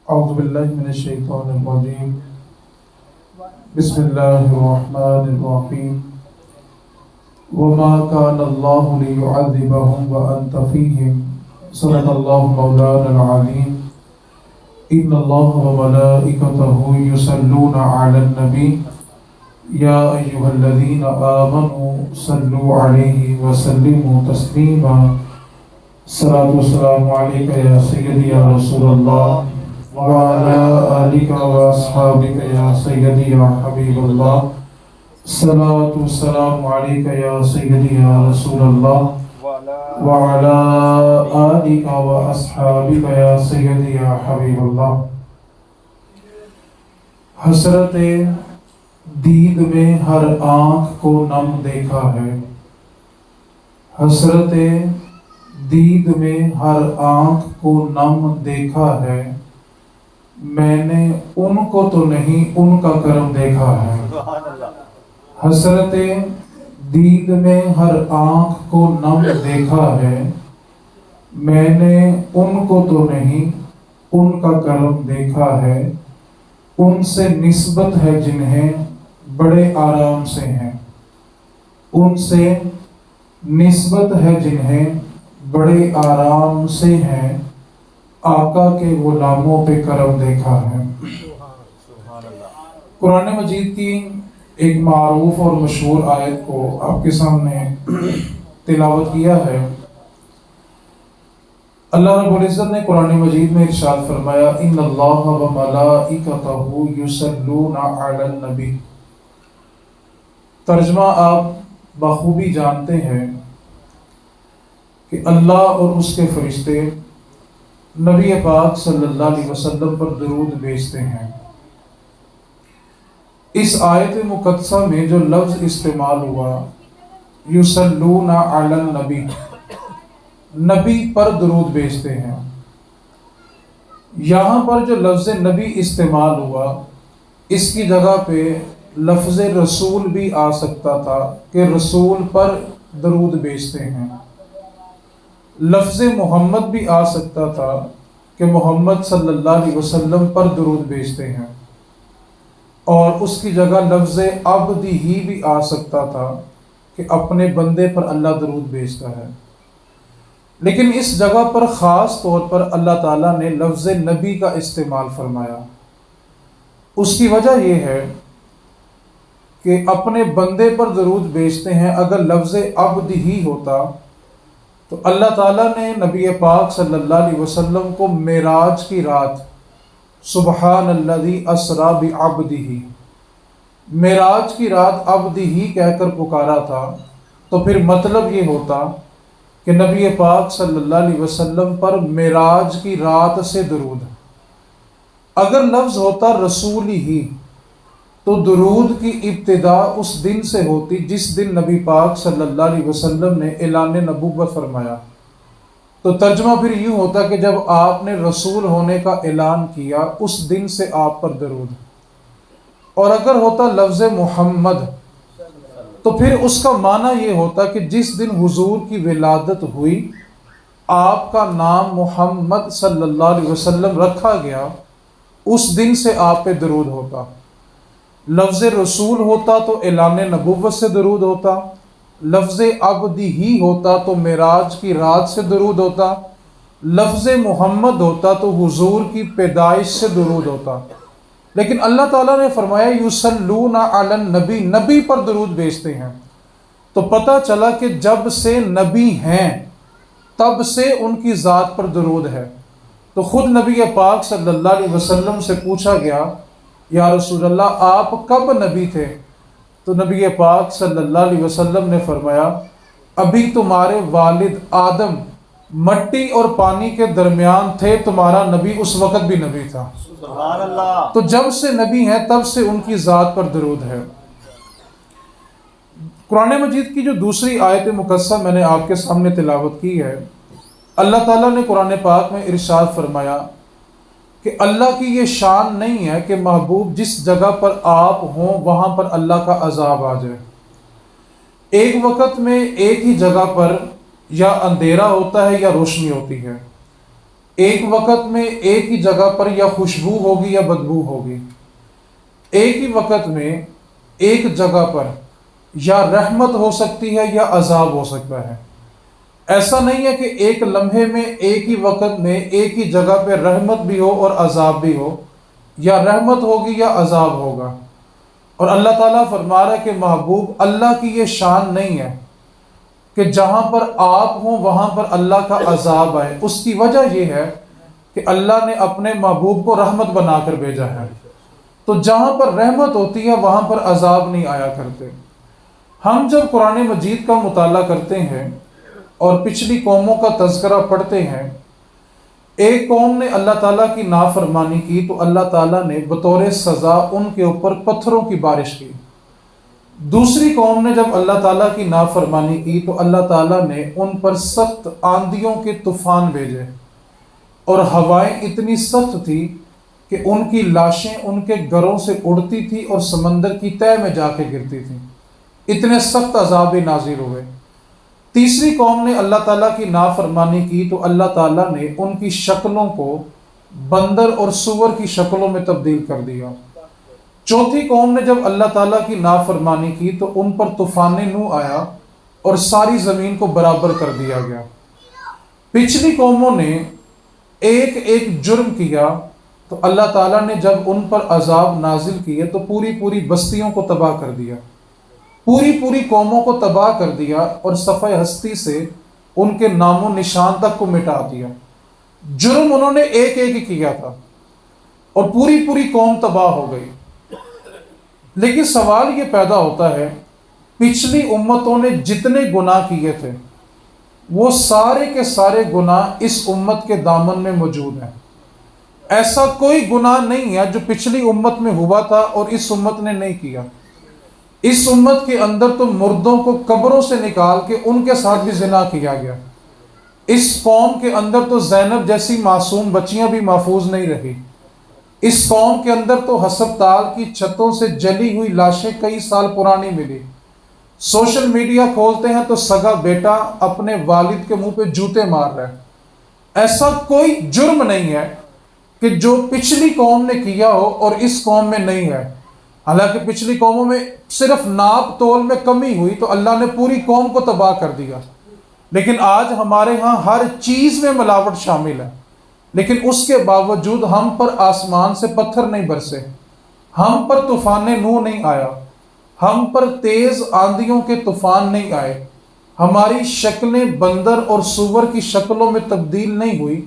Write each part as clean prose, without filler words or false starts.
اعوذ باللہ من الشیطان الرجیم بسم اللہ الرحمن الرحیم وما كان الله ليعذبهم وأنت فيهم صدق الله مولانا العظيم إن الله وملائكته يصلون على النبي يا أيها الذين آمنوا صلوا عليه وسلموا تسليما الصلاة والسلام عليك يا سيدي يا رسول الله وعلى آلك وأصحابك يا سيدي يا حبيب الله الصلاة والسلام عليك يا سيدي يا رسول الله وعلى آلك وأصحابك يا سيدي يا حبيب الله. حسرت دید میں ہر آنکھ کو نم دیکھا ہے، حسرت دید میں ہر آنکھ کو نم دیکھا ہے، میں نے ان کو تو نہیں ان کا کرم دیکھا ہے. حسرت دید میں ہر آنکھ کو نم دیکھا ہے، میں نے ان کو تو نہیں ان کا کرم دیکھا ہے. ان سے نسبت ہے جنہیں بڑے آرام سے ہیں، ان سے نسبت ہے جنہیں بڑے آرام سے ہیں، آقا کے غلاموں پہ کرم دیکھا ہے. قرآن مجید کی ایک معروف اور مشہور آیت کو آپ کے سامنے تلاوت کیا ہے. اللہ رب العزت نے قرآن مجید میں ارشاد فرمایا ان اللہ و ملائکتہ یصلون علی النبی. ترجمہ آپ بخوبی جانتے ہیں کہ اللہ اور اس کے فرشتے نبی پاک صلی اللہ علیہ وسلم پر درود بھیجتے ہیں. اس آیت مقدسہ میں جو لفظ استعمال ہوا یصلون علی النبی، نبی پر درود بھیجتے ہیں، یہاں پر جو لفظ نبی استعمال ہوا اس کی جگہ پہ لفظ رسول بھی آ سکتا تھا کہ رسول پر درود بھیجتے ہیں. لفظ محمد بھی آ سکتا تھا کہ محمد صلی اللہ علیہ وسلم پر درود بھیجتے ہیں، اور اس کی جگہ لفظ عبدی ہی بھی آ سکتا تھا کہ اپنے بندے پر اللہ درود بھیجتا ہے. لیکن اس جگہ پر خاص طور پر اللہ تعالیٰ نے لفظ نبی کا استعمال فرمایا. اس کی وجہ یہ ہے کہ اپنے بندے پر درود بھیجتے ہیں. اگر لفظ عبد ہی ہوتا تو اللہ تعالیٰ نے نبی پاک صلی اللہ علیہ وسلم کو معراج کی رات سبحان الذی اسری بعبدہ، معراج کی رات عبد ہی کہہ کر پکارا تھا. تو پھر مطلب یہ ہوتا کہ نبی پاک صلی اللہ علیہ وسلم پر معراج کی رات سے درود. اگر لفظ ہوتا رسول ہی تو درود کی ابتدا اس دن سے ہوتی جس دن نبی پاک صلی اللہ علیہ وسلم نے اعلان نبوت فرمایا. تو ترجمہ پھر یوں ہوتا کہ جب آپ نے رسول ہونے کا اعلان کیا اس دن سے آپ پر درود. اور اگر ہوتا لفظ محمد تو پھر اس کا معنی یہ ہوتا کہ جس دن حضور کی ولادت ہوئی آپ کا نام محمد صلی اللہ علیہ وسلم رکھا گیا، اس دن سے آپ پہ درود ہوتا. لفظ رسول ہوتا تو اعلان نبوت سے درود ہوتا، لفظ عبدی ہی ہوتا تو معراج کی رات سے درود ہوتا، لفظ محمد ہوتا تو حضور کی پیدائش سے درود ہوتا. لیکن اللہ تعالیٰ نے فرمایا یصلون علی النبی، نبی پر درود بھیجتے ہیں. تو پتہ چلا کہ جب سے نبی ہیں تب سے ان کی ذات پر درود ہے. تو خود نبی پاک صلی اللہ علیہ وسلم سے پوچھا گیا یا رسول اللہ آپ کب نبی تھے؟ تو نبی پاک صلی اللہ علیہ وسلم نے فرمایا ابھی تمہارے والد آدم مٹی اور پانی کے درمیان تھے، تمہارا نبی اس وقت بھی نبی تھا. سبحان اللہ. تو جب سے نبی ہیں تب سے ان کی ذات پر درود ہے. قرآن مجید کی جو دوسری آیت مقدسہ میں نے آپ کے سامنے تلاوت کی ہے، اللہ تعالیٰ نے قرآن پاک میں ارشاد فرمایا کہ اللہ کی یہ شان نہیں ہے کہ محبوب جس جگہ پر آپ ہوں وہاں پر اللہ کا عذاب آ جائے. ایک وقت میں ایک ہی جگہ پر یا اندھیرا ہوتا ہے یا روشنی ہوتی ہے. ایک وقت میں ایک ہی جگہ پر یا خوشبو ہوگی یا بدبو ہوگی، ایک ہی وقت میں ایک جگہ پر یا رحمت ہو سکتی ہے یا عذاب ہو سکتا ہے۔ ایسا نہیں ہے کہ ایک لمحے میں ایک ہی وقت میں ایک ہی جگہ پہ رحمت بھی ہو اور عذاب بھی ہو، یا رحمت ہوگی یا عذاب ہوگا۔ اور اللہ تعالیٰ فرما رہا ہے کہ محبوب، اللہ کی یہ شان نہیں ہے کہ جہاں پر آپ ہوں وہاں پر اللہ کا عذاب آئے۔ اس کی وجہ یہ ہے کہ اللہ نے اپنے محبوب کو رحمت بنا کر بھیجا ہے، تو جہاں پر رحمت ہوتی ہے وہاں پر عذاب نہیں آیا کرتے۔ ہم جب قرآن مجید کا مطالعہ کرتے ہیں اور پچھلی قوموں کا تذکرہ پڑھتے ہیں، ایک قوم نے اللہ تعالیٰ کی نافرمانی کی تو اللہ تعالیٰ نے بطور سزا ان کے اوپر پتھروں کی بارش کی۔ دوسری قوم نے جب اللہ تعالیٰ کی نافرمانی کی تو اللہ تعالیٰ نے ان پر سخت آندھیوں کے طوفان بھیجے، اور ہوائیں اتنی سخت تھی کہ ان کی لاشیں ان کے گھروں سے اڑتی تھی اور سمندر کی تہہ میں جا کے گرتی تھیں۔ اتنے سخت عذاب نازل ہوئے۔ تیسری قوم نے اللہ تعالیٰ کی نافرمانی کی تو اللہ تعالیٰ نے ان کی شکلوں کو بندر اور سور کی شکلوں میں تبدیل کر دیا۔ چوتھی قوم نے جب اللہ تعالیٰ کی نافرمانی کی تو ان پر طوفان نوح آیا اور ساری زمین کو برابر کر دیا گیا۔ پچھلی قوموں نے ایک ایک جرم کیا تو اللہ تعالیٰ نے جب ان پر عذاب نازل کیے تو پوری پوری بستیوں کو تباہ کر دیا، پوری پوری قوموں کو تباہ کر دیا اور صفحہ ہستی سے ان کے نام و نشان تک کو مٹا دیا۔ جرم انہوں نے ایک ایک کیا تھا اور پوری پوری قوم تباہ ہو گئی۔ لیکن سوال یہ پیدا ہوتا ہے، پچھلی امتوں نے جتنے گناہ کیے تھے وہ سارے کے سارے گناہ اس امت کے دامن میں موجود ہیں۔ ایسا کوئی گناہ نہیں ہے جو پچھلی امت میں ہوا تھا اور اس امت نے نہیں کیا۔ اس امت کے اندر تو مردوں کو قبروں سے نکال کے ان کے ساتھ بھی زنا کیا گیا۔ اس قوم کے اندر تو زینب جیسی معصوم بچیاں بھی محفوظ نہیں رہی۔ اس قوم کے اندر تو ہسپتال کی چھتوں سے جلی ہوئی لاشیں کئی سال پرانی ملی۔ سوشل میڈیا کھولتے ہیں تو سگا بیٹا اپنے والد کے منہ پہ جوتے مار رہا ہے۔ ایسا کوئی جرم نہیں ہے کہ جو پچھلی قوم نے کیا ہو اور اس قوم میں نہیں ہے۔ حالانکہ پچھلی قوموں میں صرف ناپ تول میں کمی ہوئی تو اللہ نے پوری قوم کو تباہ کر دیا، لیکن آج ہمارے ہاں ہر چیز میں ملاوٹ شامل ہے، لیکن اس کے باوجود ہم پر آسمان سے پتھر نہیں برسے، ہم پر طوفان نوح نہیں آیا، ہم پر تیز آندھیوں کے طوفان نہیں آئے، ہماری شکلیں بندر اور سور کی شکلوں میں تبدیل نہیں ہوئی۔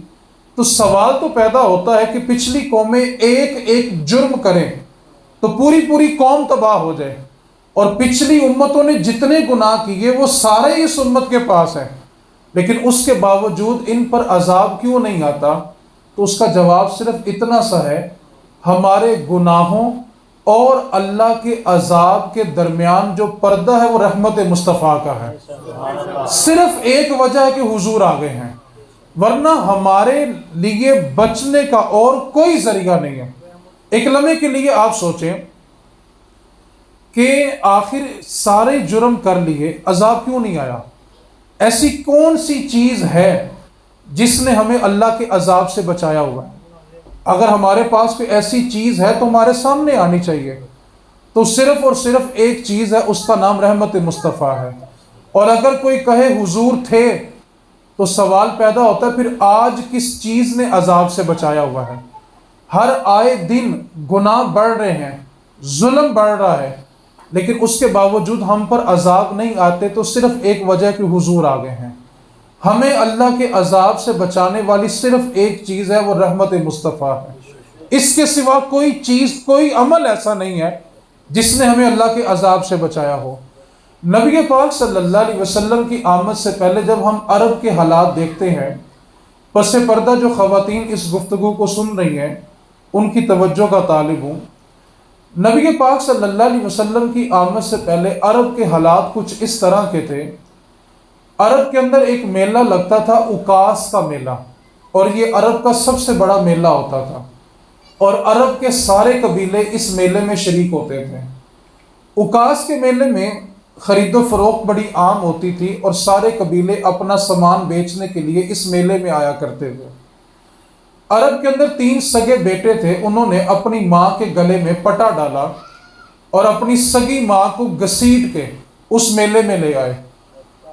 تو سوال تو پیدا ہوتا ہے کہ پچھلی قومیں ایک ایک جرم کریں تو پوری پوری قوم تباہ ہو جائے، اور پچھلی امتوں نے جتنے گناہ کیے وہ سارے اس امت کے پاس ہیں، لیکن اس کے باوجود ان پر عذاب کیوں نہیں آتا؟ تو اس کا جواب صرف اتنا سا ہے، ہمارے گناہوں اور اللہ کے عذاب کے درمیان جو پردہ ہے وہ رحمت مصطفیٰ کا ہے۔ صرف ایک وجہ ہے کہ حضور آ گئے ہیں، ورنہ ہمارے لیے بچنے کا اور کوئی ذریعہ نہیں ہے۔ ایک لمحے کے لیے آپ سوچیں کہ آخر سارے جرم کر لیے عذاب کیوں نہیں آیا؟ ایسی کون سی چیز ہے جس نے ہمیں اللہ کے عذاب سے بچایا ہوا ہے؟ اگر ہمارے پاس کوئی ایسی چیز ہے تو ہمارے سامنے آنی چاہیے۔ تو صرف اور صرف ایک چیز ہے، اس کا نام رحمت مصطفیٰ ہے۔ اور اگر کوئی کہے حضور تھے تو سوال پیدا ہوتا ہے، پھر آج کس چیز نے عذاب سے بچایا ہوا ہے؟ ہر آئے دن گناہ بڑھ رہے ہیں، ظلم بڑھ رہا ہے، لیکن اس کے باوجود ہم پر عذاب نہیں آتے تو صرف ایک وجہ کہ حضور آ گئے ہیں۔ ہمیں اللہ کے عذاب سے بچانے والی صرف ایک چیز ہے، وہ رحمت مصطفیٰ ہے۔ اس کے سوا کوئی چیز، کوئی عمل ایسا نہیں ہے جس نے ہمیں اللہ کے عذاب سے بچایا ہو۔ نبی پاک صلی اللہ علیہ وسلم کی آمد سے پہلے جب ہم عرب کے حالات دیکھتے ہیں، پس پردہ جو خواتین اس گفتگو کو سن رہی ہیں ان کی توجہ کا طالب ہوں۔ نبی پاک صلی اللہ علیہ وسلم کی آمد سے پہلے عرب کے حالات کچھ اس طرح کے تھے۔ عرب کے اندر ایک میلہ لگتا تھا، اکاس کا میلہ، اور یہ عرب کا سب سے بڑا میلہ ہوتا تھا، اور عرب کے سارے قبیلے اس میلے میں شریک ہوتے تھے۔ اکاس کے میلے میں خرید و فروخت بڑی عام ہوتی تھی اور سارے قبیلے اپنا سامان بیچنے کے لیے اس میلے میں آیا کرتے تھے۔ عرب کے اندر 3 سگے بیٹے تھے، انہوں نے اپنی ماں کے گلے میں پٹا ڈالا اور اپنی سگی ماں کو گھسیٹ کے اس میلے میں لے آئے،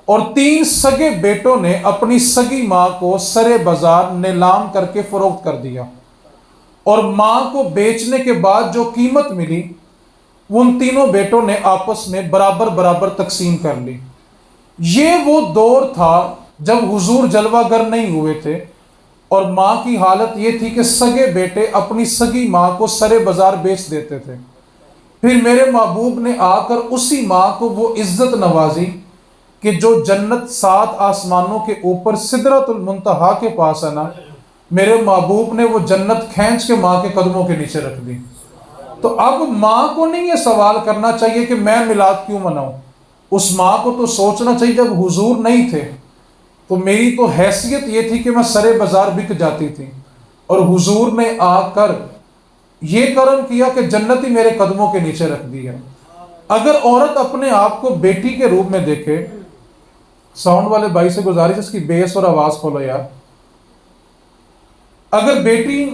اور 3 سگے بیٹوں نے اپنی سگی ماں کو سرے بازار نیلام کر کے فروخت کر دیا، اور ماں کو بیچنے کے بعد جو قیمت ملی وہ ان تینوں بیٹوں نے آپس میں برابر برابر تقسیم کر لی۔ یہ وہ دور تھا جب حضور جلوہ گر نہیں ہوئے تھے، اور ماں کی حالت یہ تھی کہ سگے بیٹے اپنی سگی ماں کو سرے بازار بیچ دیتے تھے۔ پھر میرے محبوب نے آ کر اسی ماں کو وہ عزت نوازی کہ جو جنت 7 آسمانوں کے اوپر سدرۃ المنتہا کے پاس ہے نا، میرے محبوب نے وہ جنت کھینچ کے ماں کے قدموں کے نیچے رکھ دی۔ تو اب ماں کو نہیں یہ سوال کرنا چاہیے کہ میں میلاد کیوں مناؤں، اس ماں کو تو سوچنا چاہیے جب حضور نہیں تھے تو میری تو حیثیت یہ تھی کہ میں سرے بازار بک جاتی تھی، اور حضور نے آ کر یہ کرم کیا کہ جنت ہی میرے قدموں کے نیچے رکھ دی ہے۔ اگر عورت اپنے آپ کو بیٹی کے روپ میں دیکھے، ساؤنڈ والے بھائی سے گزارش اس کی بیس اور آواز کھولو یار، اگر بیٹی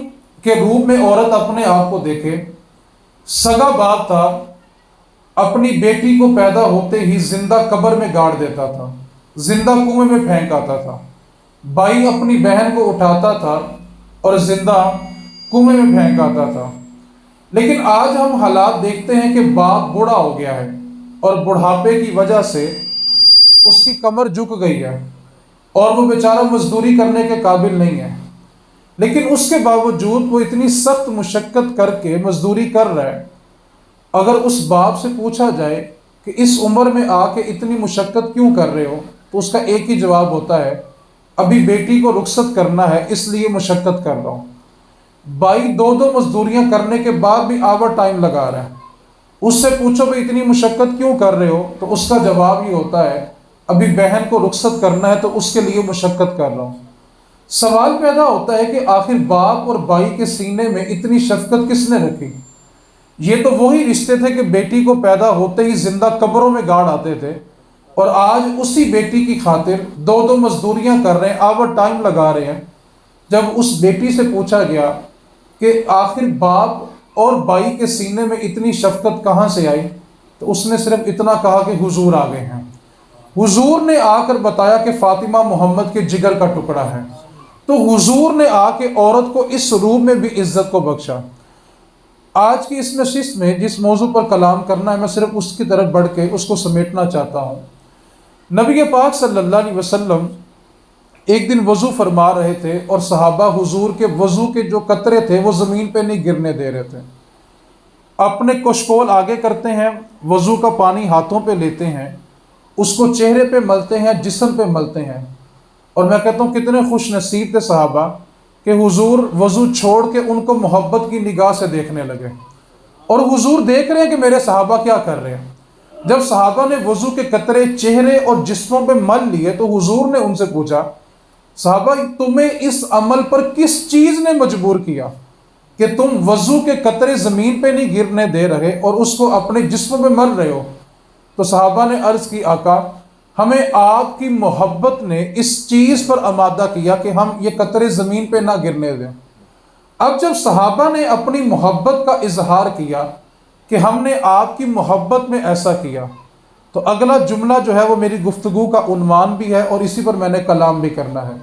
کے روپ میں عورت اپنے آپ کو دیکھے، سگا باپ تھا اپنی بیٹی کو پیدا ہوتے ہی زندہ قبر میں گاڑ دیتا تھا، زندہ کنویں میں پھینک آتا تھا، بھائی اپنی بہن کو اٹھاتا تھا اور زندہ کنویں میں پھینک آتا تھا۔ لیکن آج ہم حالات دیکھتے ہیں کہ باپ بوڑھا ہو گیا ہے اور بڑھاپے کی وجہ سے اس کی کمر جھک گئی ہے اور وہ بیچارہ مزدوری کرنے کے قابل نہیں ہے، لیکن اس کے باوجود وہ اتنی سخت مشقت کر کے مزدوری کر رہا ہے۔ اگر اس باپ سے پوچھا جائے کہ اس عمر میں آ کے اتنی مشقت کیوں کر رہے ہو، تو اس کا ایک ہی جواب ہوتا ہے، ابھی بیٹی کو رخصت کرنا ہے اس لیے مشقت کر رہا ہوں۔ بھائی 2 مزدوریاں کرنے کے بعد بھی آور ٹائم لگا رہا ہے، اس سے پوچھو کہ اتنی مشقت کیوں کر رہے ہو، تو اس کا جواب یہ ہوتا ہے، ابھی بہن کو رخصت کرنا ہے تو اس کے لیے مشقت کر رہا ہوں۔ سوال پیدا ہوتا ہے کہ آخر باپ اور بھائی کے سینے میں اتنی شفقت کس نے رکھی؟ یہ تو وہی رشتے تھے کہ بیٹی کو پیدا ہوتے ہی زندہ قبروں میں گاڑ آتے تھے، اور آج اسی بیٹی کی خاطر 2 مزدوریاں کر رہے ہیں، آور ٹائم لگا رہے ہیں۔ جب اس بیٹی سے پوچھا گیا کہ آخر باپ اور بھائی کے سینے میں اتنی شفقت کہاں سے آئی، تو اس نے صرف اتنا کہا کہ حضور آ گئے ہیں۔ حضور نے آ کر بتایا کہ فاطمہ محمد کے جگر کا ٹکڑا ہے، تو حضور نے آ کے عورت کو اس روح میں بھی عزت کو بخشا۔ آج کی اس نشست میں جس موضوع پر کلام کرنا ہے، میں صرف اس کی طرف بڑھ کے اس کو سمیٹنا چاہتا ہوں۔ نبی پاک صلی اللہ علیہ وسلم ایک دن وضو فرما رہے تھے، اور صحابہ حضور کے وضو کے جو قطرے تھے وہ زمین پہ نہیں گرنے دے رہے تھے۔ اپنے کشکول آگے کرتے ہیں، وضو کا پانی ہاتھوں پہ لیتے ہیں، اس کو چہرے پہ ملتے ہیں، جسم پہ ملتے ہیں، اور میں کہتا ہوں کتنے خوش نصیب تھے صحابہ کہ حضور وضو چھوڑ کے ان کو محبت کی نگاہ سے دیکھنے لگے، اور حضور دیکھ رہے ہیں کہ میرے صحابہ کیا کر رہے ہیں۔ جب صحابہ نے وضو کے قطرے چہرے اور جسموں پہ مل لیے تو حضور نے ان سے پوچھا، صحابہ تمہیں اس عمل پر کس چیز نے مجبور کیا کہ تم وضو کے قطرے زمین پہ نہیں گرنے دے رہے اور اس کو اپنے جسموں پہ مل رہے ہو؟ تو صحابہ نے عرض کی، آقا ہمیں آپ کی محبت نے اس چیز پر آمادہ کیا کہ ہم یہ قطرے زمین پہ نہ گرنے دیں۔ اب جب صحابہ نے اپنی محبت کا اظہار کیا کہ ہم نے آپ کی محبت میں ایسا کیا، تو اگلا جملہ جو ہے وہ میری گفتگو کا عنوان بھی ہے اور اسی پر میں نے کلام بھی کرنا ہے۔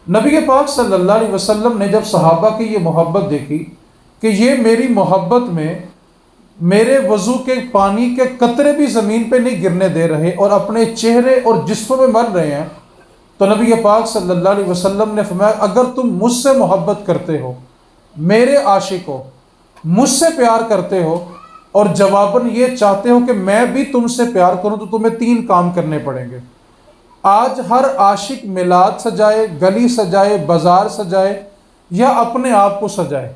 نبی پاک صلی اللہ علیہ وسلم نے جب صحابہ کی یہ محبت دیکھی کہ یہ میری محبت میں میرے وضو کے پانی کے قطرے بھی زمین پہ نہیں گرنے دے رہے اور اپنے چہرے اور جسموں میں مر رہے ہیں، تو نبی پاک صلی اللہ علیہ وسلم نے فرمایا، اگر تم مجھ سے محبت کرتے ہو، میرے عاشق ہو، مجھ سے پیار کرتے ہو، اور جواباً یہ چاہتے ہو کہ میں بھی تم سے پیار کروں، تو تمہیں 3 کام کرنے پڑیں گے۔ آج ہر عاشق میلاد سجائے، گلی سجائے، بازار سجائے یا اپنے آپ کو سجائے،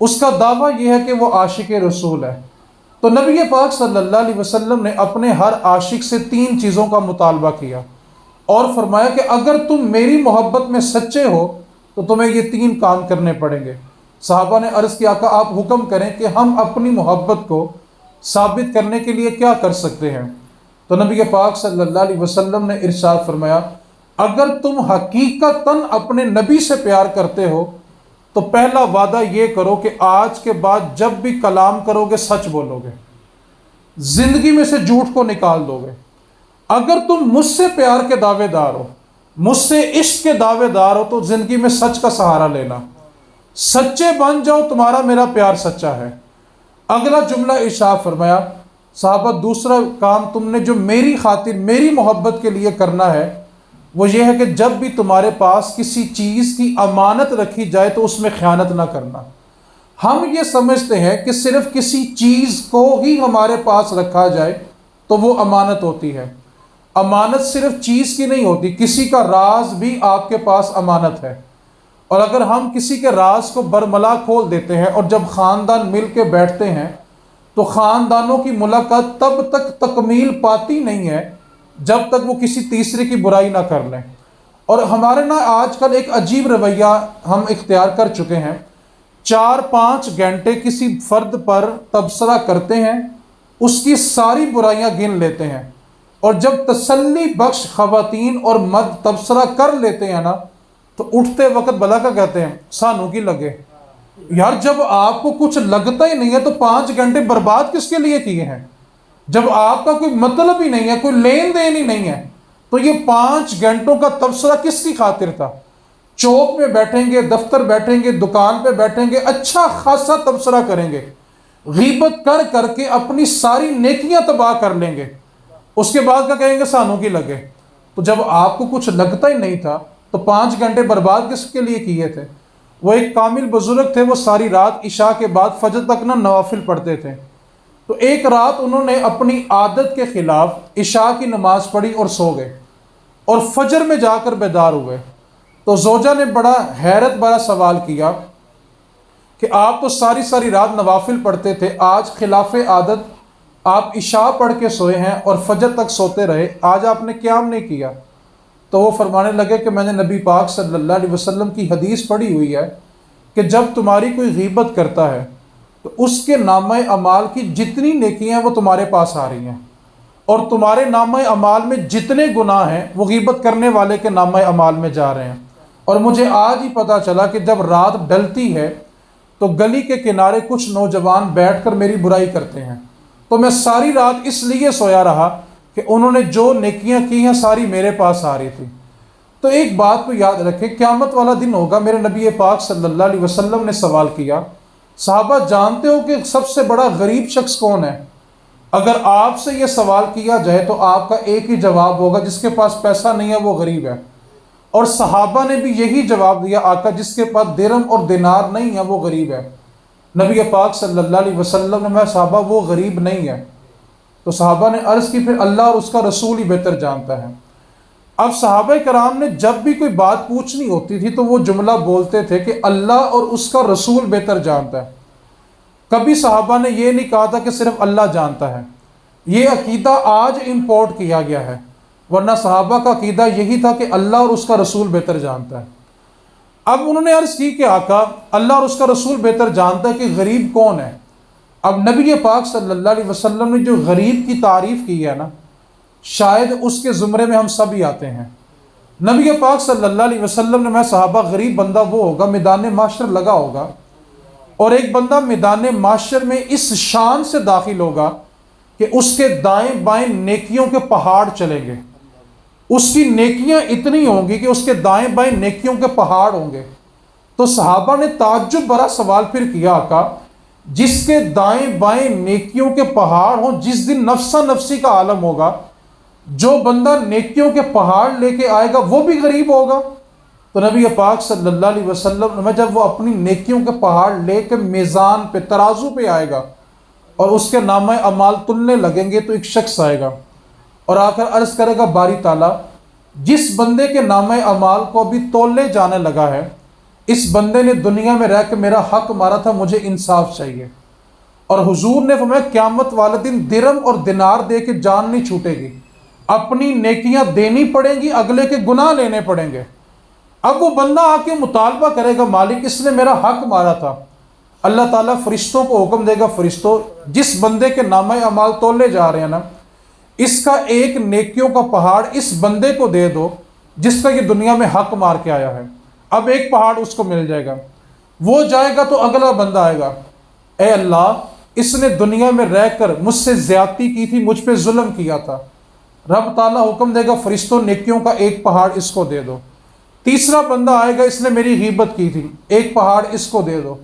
اس کا دعویٰ یہ ہے کہ وہ عاشق رسول ہے۔ تو نبی پاک صلی اللہ علیہ وسلم نے اپنے ہر عاشق سے 3 چیزوں کا مطالبہ کیا اور فرمایا کہ اگر تم میری محبت میں سچے ہو تو تمہیں یہ 3 کام کرنے پڑیں گے۔ صحابہ نے عرض کیا، آقا آپ حکم کریں کہ ہم اپنی محبت کو ثابت کرنے کے لیے کیا کر سکتے ہیں؟ تو نبی پاک صلی اللہ علیہ وسلم نے ارشاد فرمایا، اگر تم حقیقتاً اپنے نبی سے پیار کرتے ہو تو پہلا وعدہ یہ کرو کہ آج کے بعد جب بھی کلام کرو گے سچ بولو گے، زندگی میں سے جھوٹ کو نکال دو گے۔ اگر تم مجھ سے پیار کے دعوے دار ہو، مجھ سے عشق کے دعوے دار ہو، تو زندگی میں سچ کا سہارا لینا، سچے بن جاؤ، تمہارا میرا پیار سچا ہے۔ اگلا جملہ ارشاد فرمایا، صحابہ دوسرا کام تم نے جو میری خاطر میری محبت کے لیے کرنا ہے وہ یہ ہے کہ جب بھی تمہارے پاس کسی چیز کی امانت رکھی جائے تو اس میں خیانت نہ کرنا۔ ہم یہ سمجھتے ہیں کہ صرف کسی چیز کو ہی ہمارے پاس رکھا جائے تو وہ امانت ہوتی ہے۔ امانت صرف چیز کی نہیں ہوتی، کسی کا راز بھی آپ کے پاس امانت ہے، اور اگر ہم کسی کے راز کو برملا کھول دیتے ہیں اور جب خاندان مل کے بیٹھتے ہیں تو خاندانوں کی ملاقات تب تک تکمیل پاتی نہیں ہے جب تک وہ کسی تیسرے کی برائی نہ کر لیں۔ اور ہمارے نا آج کل ایک عجیب رویہ ہم اختیار کر چکے ہیں، 4-5 گھنٹے کسی فرد پر تبصرہ کرتے ہیں، اس کی ساری برائیاں گن لیتے ہیں، اور جب تسلی بخش خواتین اور مرد تبصرہ کر لیتے ہیں نا تو اٹھتے وقت بلا کا کہتے ہیں سانوں کی لگے۔ یار جب آپ کو کچھ لگتا ہی نہیں ہے تو 5 گھنٹے برباد کس کے لیے کیے ہیں؟ جب آپ کا کوئی مطلب ہی نہیں ہے، کوئی لین دین ہی نہیں ہے، تو یہ 5 گھنٹوں کا تبصرہ کس کی خاطر تھا؟ چوک میں بیٹھیں گے، دفتر بیٹھیں گے، دکان پہ بیٹھیں گے، اچھا خاصا تبصرہ کریں گے، غیبت کر کر کے اپنی ساری نیکیاں تباہ کر لیں گے، اس کے بعد کیا کہیں گے سانوں کی لگے۔ تو جب آپ کو کچھ لگتا ہی نہیں تھا تو 5 گھنٹے برباد کس کے لیے کیے تھے؟ وہ ایک کامل بزرگ تھے، وہ ساری رات عشاء کے بعد فجر تک نا نوافل پڑھتے تھے۔ تو ایک رات انہوں نے اپنی عادت کے خلاف عشاء کی نماز پڑھی اور سو گئے، اور فجر میں جا کر بیدار ہوئے۔ تو زوجہ نے بڑا حیرت بھرا سوال کیا کہ آپ تو ساری رات نوافل پڑھتے تھے، آج خلاف عادت آپ عشاء پڑھ کے سوئے ہیں اور فجر تک سوتے رہے، آج آپ نے قیام نہیں کیا؟ تو وہ فرمانے لگے کہ میں نے نبی پاک صلی اللہ علیہ وسلم کی حدیث پڑھی ہوئی ہے کہ جب تمہاری کوئی غیبت کرتا ہے تو اس کے نامہ اعمال کی جتنی نیکیاں ہیں وہ تمہارے پاس آ رہی ہیں، اور تمہارے نامہ اعمال میں جتنے گناہ ہیں وہ غیبت کرنے والے کے نامہ اعمال میں جا رہے ہیں۔ اور مجھے آج ہی پتہ چلا کہ جب رات ڈلتی ہے تو گلی کے کنارے کچھ نوجوان بیٹھ کر میری برائی کرتے ہیں، تو میں ساری رات اس لیے سویا رہا کہ انہوں نے جو نیکیاں کی ہیں ساری میرے پاس آ رہی تھی۔ تو ایک بات کو یاد رکھیں، قیامت والا دن ہوگا، میرے نبی پاک صلی اللہ علیہ وسلم نے سوال کیا، صحابہ جانتے ہو کہ سب سے بڑا غریب شخص کون ہے؟ اگر آپ سے یہ سوال کیا جائے تو آپ کا ایک ہی جواب ہوگا، جس کے پاس پیسہ نہیں ہے وہ غریب ہے۔ اور صحابہ نے بھی یہی جواب دیا، آقا جس کے پاس درہم اور دینار نہیں ہے وہ غریب ہے۔ نبی پاک صلی اللہ علیہ وسلم نے میں صحابہ وہ غریب نہیں ہے، تو صحابہ نے عرض کی پھر اللہ اور اس کا رسول ہی بہتر جانتا ہے۔ اب صحابہ کرام نے جب بھی کوئی بات پوچھنی ہوتی تھی تو وہ جملہ بولتے تھے کہ اللہ اور اس کا رسول بہتر جانتا ہے۔ کبھی صحابہ نے یہ نہیں کہا تھا کہ صرف اللہ جانتا ہے، یہ عقیدہ آج امپورٹ کیا گیا ہے، ورنہ صحابہ کا عقیدہ یہی تھا کہ اللہ اور اس کا رسول بہتر جانتا ہے۔ اب انہوں نے عرض کی کہ آقا اللہ اور اس کا رسول بہتر جانتا ہے کہ غریب کون ہے۔ اب نبی پاک صلی اللہ علیہ وسلم نے جو غریب کی تعریف کی ہے نا، شاید اس کے زمرے میں ہم سب ہی آتے ہیں۔ نبی پاک صلی اللہ علیہ وسلم نے میں صحابہ غریب بندہ وہ ہوگا میدان معاشر لگا ہوگا، اور ایک بندہ میدان معاشر میں اس شان سے داخل ہوگا کہ اس کے دائیں بائیں نیکیوں کے پہاڑ چلیں گے، اس کی نیکیاں اتنی ہوں گی کہ اس کے دائیں بائیں نیکیوں کے پہاڑ ہوں گے۔ تو صحابہ نے تعجب بھرا سوال پھر کیا، آقا جس کے دائیں بائیں نیکیوں کے پہاڑ ہوں، جس دن نفسا نفسی کا عالم ہوگا، جو بندہ نیکیوں کے پہاڑ لے کے آئے گا وہ بھی غریب ہوگا؟ تو نبی پاک صلی اللہ علیہ وسلم نے جب وہ اپنی نیکیوں کے پہاڑ لے کے میزان پہ ترازو پہ آئے گا اور اس کے نامہ اعمال تلنے لگیں گے تو ایک شخص آئے گا اور آ کر عرض کرے گا، باری تعالیٰ جس بندے کے نامہ اعمال کو ابھی تولے جانے لگا ہے، اس بندے نے دنیا میں رہ کے میرا حق مارا تھا، مجھے انصاف چاہیے۔ اور حضور نے فرمایا قیامت والے دن درہم اور دینار دے کے جان نہیں چھوٹے گی، اپنی نیکیاں دینی پڑیں گی، اگلے کے گناہ لینے پڑیں گے۔ اب وہ بندہ آ کے مطالبہ کرے گا، مالک اس نے میرا حق مارا تھا۔ اللہ تعالیٰ فرشتوں کو حکم دے گا، فرشتوں جس بندے کے نامہ اعمال تولے جا رہے ہیں نا، اس کا ایک نیکیوں کا پہاڑ اس بندے کو دے دو جس کا یہ دنیا میں حق مار کے آیا ہے۔ اب ایک پہاڑ اس کو مل جائے گا۔ وہ جائے گا تو اگلا بندہ آئے گا، اے اللہ اس نے دنیا میں رہ کر مجھ سے زیادتی کی تھی، مجھ پہ ظلم کیا تھا، رب تعالیٰ حکم دے گا فرشتوں نیکیوں کا ایک پہاڑ اس کو دے دو۔ تیسرا بندہ آئے گا، اس نے میری غیبت کی تھی، ایک پہاڑ اس کو دے دو۔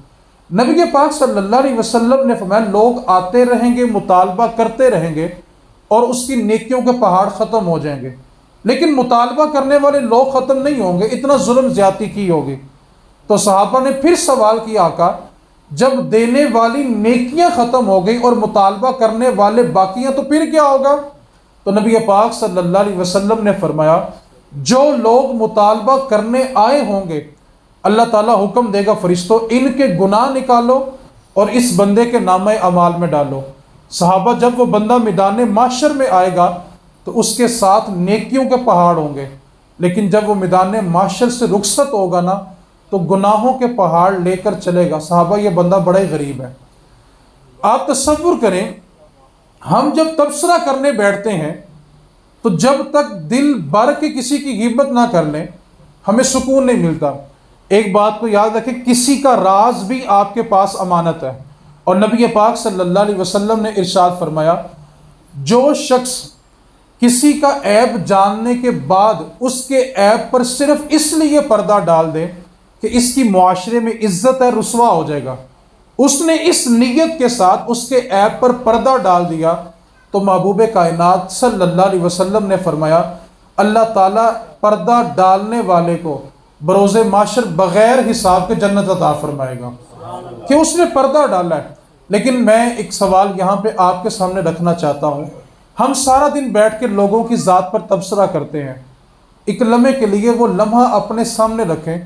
نبی پاک صلی اللہ علیہ وسلم نے فرمایا لوگ آتے رہیں گے، مطالبہ کرتے رہیں گے اور اس کی نیکیوں کے پہاڑ ختم ہو جائیں گے، لیکن مطالبہ کرنے والے لوگ ختم نہیں ہوں گے، اتنا ظلم زیادتی کی ہوگی۔ تو صحابہ نے پھر سوال کیا، آقا جب دینے والی نیکیاں ختم ہو گئی اور مطالبہ کرنے والے باقی ہیں تو پھر کیا ہوگا؟ تو نبی پاک صلی اللہ علیہ وسلم نے فرمایا جو لوگ مطالبہ کرنے آئے ہوں گے اللہ تعالیٰ حکم دے گا فرشتوں ان کے گناہ نکالو اور اس بندے کے نامہ اعمال میں ڈالو۔ صحابہ جب وہ بندہ میدان محشر میں آئے گا تو اس کے ساتھ نیکیوں کے پہاڑ ہوں گے، لیکن جب وہ میدان محشر سے رخصت ہوگا نا تو گناہوں کے پہاڑ لے کر چلے گا۔ صحابہ یہ بندہ بڑا ہی غریب ہے۔ آپ تصور کریں ہم جب تبصرہ کرنے بیٹھتے ہیں تو جب تک دل بھر کے کسی کی غیبت نہ کر لیں ہمیں سکون نہیں ملتا۔ ایک بات کو یاد رکھیں، کسی کا راز بھی آپ کے پاس امانت ہے، اور نبی پاک صلی اللہ علیہ وسلم نے ارشاد فرمایا جو شخص کسی کا عیب جاننے کے بعد اس کے عیب پر صرف اس لیے پردہ ڈال دے کہ اس کی معاشرے میں عزت ہے، رسوا ہو جائے گا، اس نے اس نیت کے ساتھ اس کے عیب پر پردہ ڈال دیا تو محبوب کائنات صلی اللہ علیہ وسلم نے فرمایا اللہ تعالیٰ پردہ ڈالنے والے کو بروز محشر بغیر حساب کے جنت عطا فرمائے گا کہ اس نے پردہ ڈالا ہے۔ لیکن میں ایک سوال یہاں پہ آپ کے سامنے رکھنا چاہتا ہوں، ہم سارا دن بیٹھ کے لوگوں کی ذات پر تبصرہ کرتے ہیں، ایک لمحے کے لیے وہ لمحہ اپنے سامنے رکھیں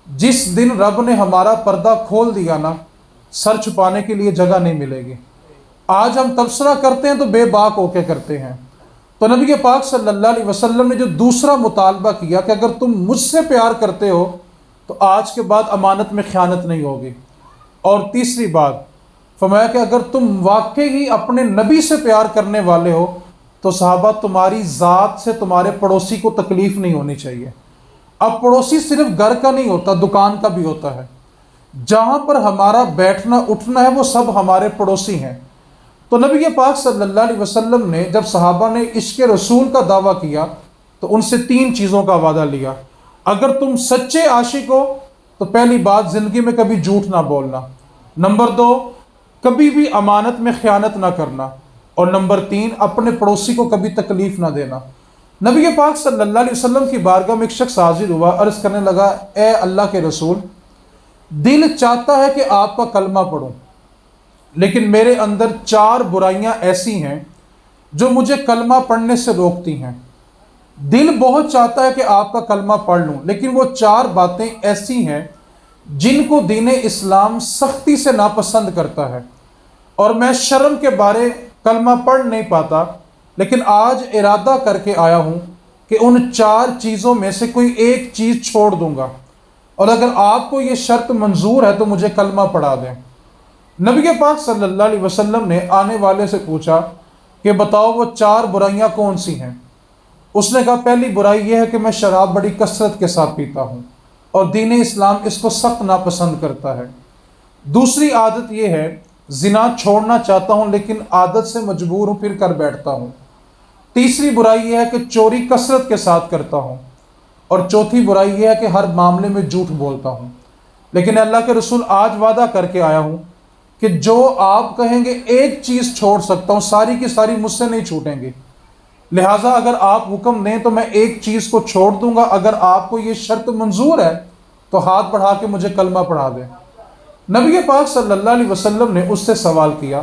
جس دن رب نے ہمارا پردہ کھول دیا نا سر چھپانے کے لیے جگہ نہیں ملے گی۔ آج ہم تبصرہ کرتے ہیں تو بے باک ہو کے کرتے ہیں۔ تو نبی پاک صلی اللہ علیہ وسلم نے جو دوسرا مطالبہ کیا کہ اگر تم مجھ سے پیار کرتے ہو تو آج کے بعد امانت میں خیانت نہیں ہوگی، اور تیسری بات فرمایا کہ اگر تم واقعی ہی اپنے نبی سے پیار کرنے والے ہو تو صحابہ تمہاری ذات سے تمہارے پڑوسی کو تکلیف نہیں ہونی چاہیے۔ اب پڑوسی صرف گھر کا نہیں ہوتا، دکان کا بھی ہوتا ہے، جہاں پر ہمارا بیٹھنا اٹھنا ہے وہ سب ہمارے پڑوسی ہیں۔ تو نبی پاک صلی اللہ علیہ وسلم نے جب صحابہ نے عشق رسول کا دعویٰ کیا تو ان سے 3 چیزوں کا وعدہ لیا۔ اگر تم سچے عاشق ہو تو پہلی بات زندگی میں کبھی جھوٹ نہ بولنا، نمبر 2 کبھی بھی امانت میں خیانت نہ کرنا، اور نمبر 3 اپنے پڑوسی کو کبھی تکلیف نہ دینا۔ نبی پاک صلی اللہ علیہ وسلم کی بارگاہ میں ایک شخص حاضر ہوا، عرض کرنے لگا اے اللہ کے رسول دل چاہتا ہے کہ آپ کا کلمہ پڑھوں، لیکن میرے اندر 4 برائیاں ایسی ہیں جو مجھے کلمہ پڑھنے سے روکتی ہیں۔ دل بہت چاہتا ہے کہ آپ کا کلمہ پڑھ لوں، لیکن وہ 4 باتیں ایسی ہیں جن کو دین اسلام سختی سے ناپسند کرتا ہے، اور میں شرم کے بارے کلمہ پڑھ نہیں پاتا، لیکن آج ارادہ کر کے آیا ہوں کہ ان 4 چیزوں میں سے کوئی ایک چیز چھوڑ دوں گا، اور اگر آپ کو یہ شرط منظور ہے تو مجھے کلمہ پڑھا دیں۔ نبی پاک صلی اللہ علیہ وسلم نے آنے والے سے پوچھا کہ بتاؤ وہ 4 برائیاں کون سی ہیں؟ اس نے کہا پہلی برائی یہ ہے کہ میں شراب بڑی کثرت کے ساتھ پیتا ہوں اور دین اسلام اس کو سخت ناپسند کرتا ہے۔ دوسری عادت یہ ہے زنا چھوڑنا چاہتا ہوں لیکن عادت سے مجبور ہوں پھر کر بیٹھتا ہوں۔ تیسری برائی یہ ہے کہ چوری کثرت کے ساتھ کرتا ہوں، اور چوتھی برائی یہ ہے کہ ہر معاملے میں جھوٹ بولتا ہوں۔ لیکن اللہ کے رسول آج وعدہ کر کے آیا ہوں کہ جو آپ کہیں گے ایک چیز چھوڑ سکتا ہوں، ساری کی ساری مجھ سے نہیں چھوٹیں گی، لہٰذا اگر آپ حکم دیں تو میں ایک چیز کو چھوڑ دوں گا، اگر آپ کو یہ شرط منظور ہے تو ہاتھ بڑھا کے مجھے کلمہ پڑھا دیں۔ نبی پاک صلی اللہ علیہ وسلم نے اس سے سوال کیا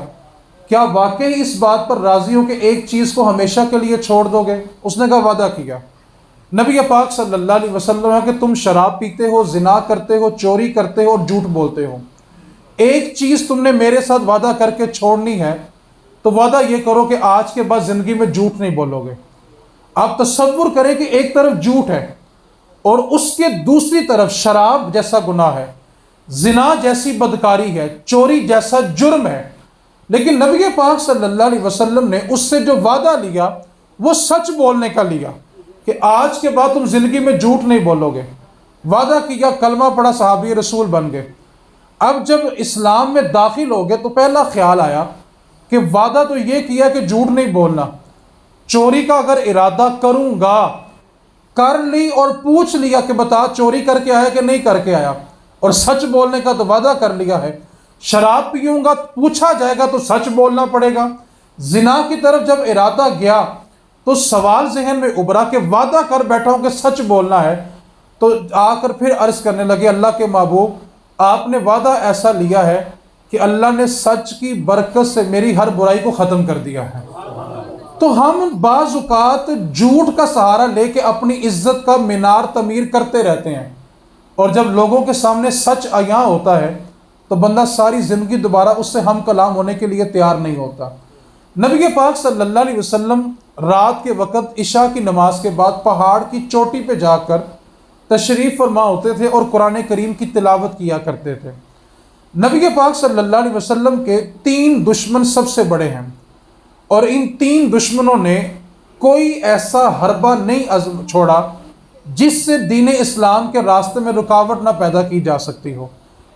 کیا واقعی اس بات پر راضی ہو کہ ایک چیز کو ہمیشہ کے لیے چھوڑ دو گے؟ اس نے کہا وعدہ کیا۔ نبی پاک صلی اللہ علیہ وسلم ہے کہ تم شراب پیتے ہو، زنا کرتے ہو، چوری کرتے ہو اور جھوٹ بولتے ہو، ایک چیز تم نے میرے ساتھ وعدہ کر کے چھوڑنی ہے تو وعدہ یہ کرو کہ آج کے بعد زندگی میں جھوٹ نہیں بولو گے۔ آپ تصور کریں کہ ایک طرف جھوٹ ہے اور اس کے دوسری طرف شراب جیسا گناہ ہے، زنا جیسی بدکاری ہے، چوری جیسا جرم ہے، لیکن نبی پاک صلی اللہ علیہ وسلم نے اس سے جو وعدہ لیا وہ سچ بولنے کا لیا کہ آج کے بعد تم زندگی میں جھوٹ نہیں بولو گے۔ وعدہ کیا، کلمہ پڑھا، صحابی رسول بن گئے۔ اب جب اسلام میں داخل ہو گئے تو پہلا خیال آیا کہ وعدہ تو یہ کیا کہ جھوٹ نہیں بولنا، چوری کا اگر ارادہ کروں گا، کر لی اور پوچھ لیا کہ بتا چوری کر کے آیا کہ نہیں کر کے آیا، اور سچ بولنے کا تو وعدہ کر لیا ہے، شراب پیوں گا پوچھا جائے گا تو سچ بولنا پڑے گا، زنا کی طرف جب ارادہ گیا تو سوال ذہن میں ابھرا کہ وعدہ کر بیٹھا ہوں کہ سچ بولنا ہے، تو آ کر پھر عرض کرنے لگے اللہ کے محبوب آپ نے وعدہ ایسا لیا ہے کہ اللہ نے سچ کی برکت سے میری ہر برائی کو ختم کر دیا ہے۔ تو ہم بعض اوقات جھوٹ کا سہارا لے کے اپنی عزت کا مینار تعمیر کرتے رہتے ہیں، اور جب لوگوں کے سامنے سچ عیاں ہوتا ہے تو بندہ ساری زندگی دوبارہ اس سے ہم کلام ہونے کے لیے تیار نہیں ہوتا۔ نبی پاک صلی اللہ علیہ وسلم رات کے وقت عشاء کی نماز کے بعد پہاڑ کی چوٹی پہ جا کر تشریف فرما ہوتے تھے اور قرآن کریم کی تلاوت کیا کرتے تھے۔ نبی پاک صلی اللہ علیہ وسلم کے 3 دشمن سب سے بڑے ہیں، اور ان 3 دشمنوں نے کوئی ایسا حربہ نہیں چھوڑا جس سے دین اسلام کے راستے میں رکاوٹ نہ پیدا کی جا سکتی ہو۔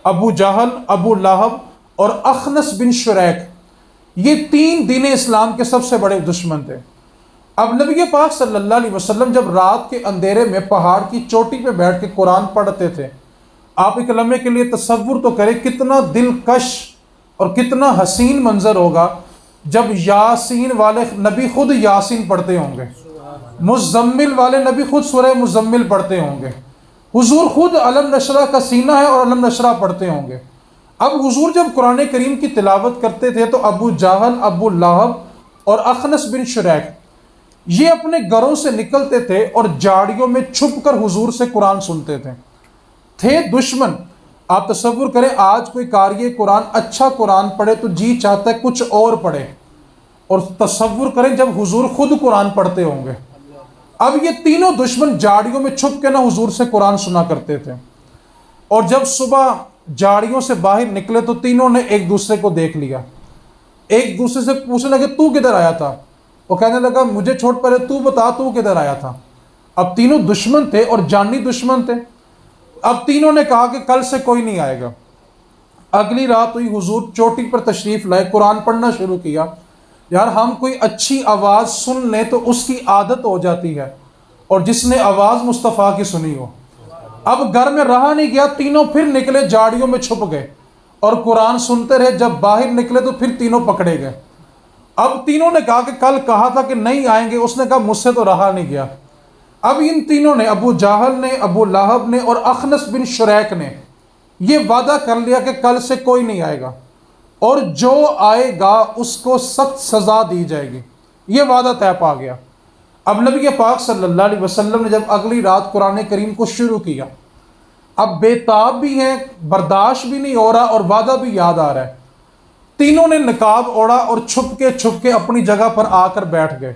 ابو جہل، ابو لہب اور اخنس بن شریک، یہ 3 دین اسلام کے سب سے بڑے دشمن تھے۔ اب نبی پاک صلی اللہ علیہ وسلم جب رات کے اندھیرے میں پہاڑ کی چوٹی پہ بیٹھ کے قرآن پڑھتے تھے، آپ ایک لمحے کے لیے تصور تو کریں کتنا دلکش اور کتنا حسین منظر ہوگا جب یاسین والے نبی خود یاسین پڑھتے ہوں گے، مزمل والے نبی خود سورہ مزمل پڑھتے ہوں گے، حضور خود علم نشرہ کا سینہ ہے اور علم نشرہ پڑھتے ہوں گے۔ اب حضور جب قرآن کریم کی تلاوت کرتے تھے تو ابو جہل، ابو لہب اور اخنس بن شریک یہ اپنے گھروں سے نکلتے تھے اور جھاڑیوں میں چھپ کر حضور سے قرآن سنتے تھے دشمن۔ آپ تصور کریں آج کوئی قاری قرآن اچھا قرآن پڑھے تو جی چاہتا ہے کچھ اور پڑھے، اور تصور کریں جب حضور خود قرآن پڑھتے ہوں گے۔ اب یہ تینوں دشمن جھاڑیوں میں چھپ کے نہ حضور سے قرآن سنا کرتے تھے، اور جب صبح جھاڑیوں سے باہر نکلے تو تینوں نے ایک دوسرے کو دیکھ لیا، ایک دوسرے سے پوچھنے لگے تو کدھر آیا تھا؟ وہ کہنے لگا مجھے چھوڑ پہلے تو بتا تو کدھر آیا تھا۔ اب تینوں دشمن تھے اور جانی دشمن تھے۔ اب تینوں نے کہا کہ کل سے کوئی نہیں آئے گا۔ اگلی رات ہوئی، حضور چوٹی پر تشریف لائے، قرآن پڑھنا شروع کیا۔ یار ہم کوئی اچھی آواز سن لیں تو اس کی عادت ہو جاتی ہے، اور جس نے آواز مصطفیٰ کی سنی ہو۔ اب گھر میں رہا نہیں گیا، تینوں پھر نکلے، جھاڑیوں میں چھپ گئے اور قرآن سنتے رہے۔ جب باہر نکلے تو پھر تینوں پکڑے گئے۔ اب تینوں نے کہا کہ کل کہا تھا کہ نہیں آئیں گے، اس نے کہا مجھ سے تو رہا نہیں گیا۔ اب ان تینوں نے، ابو جہل نے، ابو لہب نے اور اخنس بن شریک نے یہ وعدہ کر لیا کہ کل سے کوئی نہیں آئے گا، اور جو آئے گا اس کو سخت سزا دی جائے گی۔ یہ وعدہ طے پا گیا۔ اب نبی پاک صلی اللہ علیہ وسلم نے جب اگلی رات قرآن کریم کو شروع کیا، اب بے تاب بھی ہیں، برداشت بھی نہیں ہو رہا اور وعدہ بھی یاد آ رہا ہے۔ تینوں نے نقاب اوڑھا اور چھپ کے اپنی جگہ پر آ کر بیٹھ گئے،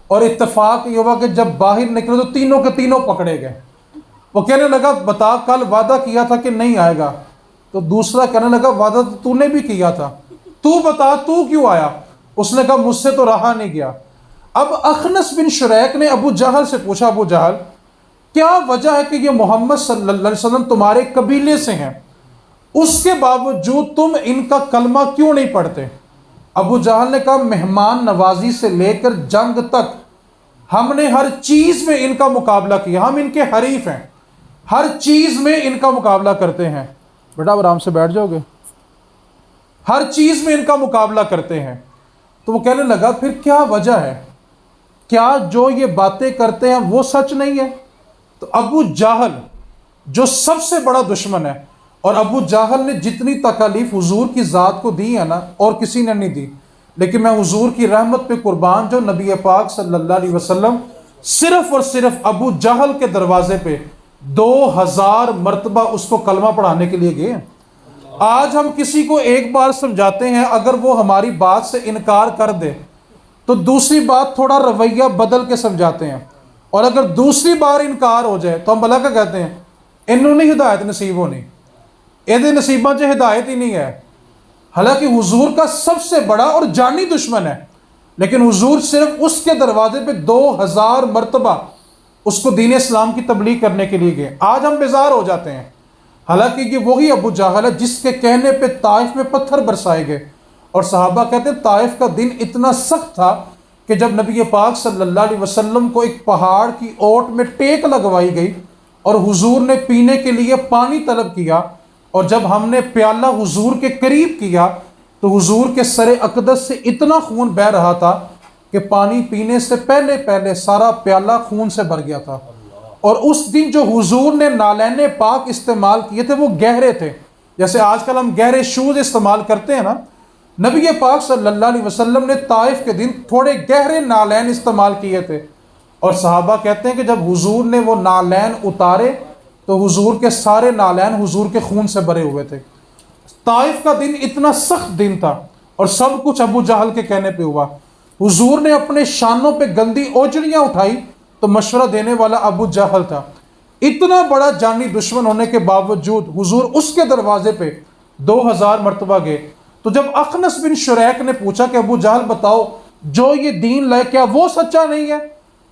اور اتفاق یہ ہوا کہ جب باہر نکلے تو تینوں کے تینوں پکڑے گئے۔ وہ کہنے لگا بتا کل وعدہ کیا تھا کہ نہیں آئے گا، تو دوسرا کہنے لگا وعدہ تو نے بھی کیا تھا، تو بتا تو کیوں آیا؟ اس نے کہا مجھ سے تو رہا نہیں گیا۔ اب اخنس بن شریک نے ابو جہل سے پوچھا، ابو جہل کیا وجہ ہے کہ یہ محمد صلی اللہ علیہ وسلم تمہارے قبیلے سے ہیں، اس کے باوجود تم ان کا کلمہ کیوں نہیں پڑھتے؟ ابو جہل نے کہا مہمان نوازی سے لے کر جنگ تک ہم نے ہر چیز میں ان کا مقابلہ کیا، ہم ان کے حریف ہیں، ہر چیز میں ان کا مقابلہ کرتے ہیں۔ بیٹا آرام سے بیٹھ جاؤ گے؟ ہر چیز میں ان کا مقابلہ کرتے ہیں۔ تو وہ کہنے لگا پھر کیا وجہ ہے؟ کیا جو یہ باتیں کرتے ہیں وہ سچ نہیں ہے؟ تو ابو جہل جو سب سے بڑا دشمن ہے، اور ابو جہل نے جتنی تکالیف حضور کی ذات کو دی ہے نا، اور کسی نے نہیں دی، لیکن میں حضور کی رحمت پہ قربان جو نبی پاک صلی اللہ علیہ وسلم صرف اور صرف ابو جہل کے دروازے پہ 2000 مرتبہ اس کو کلمہ پڑھانے کے لیے گئے۔ آج ہم کسی کو ایک بار سمجھاتے ہیں، اگر وہ ہماری بات سے انکار کر دے تو دوسری بات تھوڑا رویہ بدل کے سمجھاتے ہیں، اور اگر دوسری بار انکار ہو جائے تو ہم بھلا کیا کہتے ہیں؟ انہوں نے ہدایت نصیب ہونی، یہ نصیباں جو ہدایت ہی نہیں ہے۔ حالانکہ حضور کا سب سے بڑا اور جانی دشمن ہے، لیکن حضور صرف اس کے دروازے پہ 2000 مرتبہ اس کو دین اسلام کی تبلیغ کرنے کے لیے گئے۔ آج ہم بیزار ہو جاتے ہیں، حالانکہ یہ وہی ابو جہل ہے جس کے کہنے پہ طائف میں پتھر برسائے گئے، اور صحابہ کہتے ہیں طائف کا دن اتنا سخت تھا کہ جب نبی پاک صلی اللہ علیہ وسلم کو ایک پہاڑ کی اوٹ میں ٹیک لگوائی گئی اور حضور نے پینے کے لیے پانی طلب کیا، اور جب ہم نے پیالہ حضور کے قریب کیا تو حضور کے سر اقدس سے اتنا خون بہہ رہا تھا کہ پانی پینے سے پہلے پہلے سارا پیالہ خون سے بھر گیا تھا۔ اور اس دن جو حضور نے نالین پاک استعمال کیے تھے وہ گہرے تھے، جیسے آج کل ہم گہرے شوز استعمال کرتے ہیں نا، نبی پاک صلی اللہ علیہ وسلم نے طائف کے دن تھوڑے گہرے نالین استعمال کیے تھے، اور صحابہ کہتے ہیں کہ جب حضور نے وہ نالین اتارے تو حضور کے سارے نالین حضور کے خون سے بھرے ہوئے تھے۔ طائف کا دن اتنا سخت دن تھا، اور سب کچھ ابو جہل کے کہنے پہ ہوا۔ حضور نے اپنے شانوں پہ گندی اوجڑیاں اٹھائی تو مشورہ دینے والا ابو جہل تھا۔ اتنا بڑا جانی دشمن ہونے کے باوجود حضور اس کے دروازے پہ 2000 مرتبہ گئے۔ تو جب اخنس بن شریک نے پوچھا کہ ابو جہل بتاؤ جو یہ دین لائے کیا وہ سچا نہیں ہے؟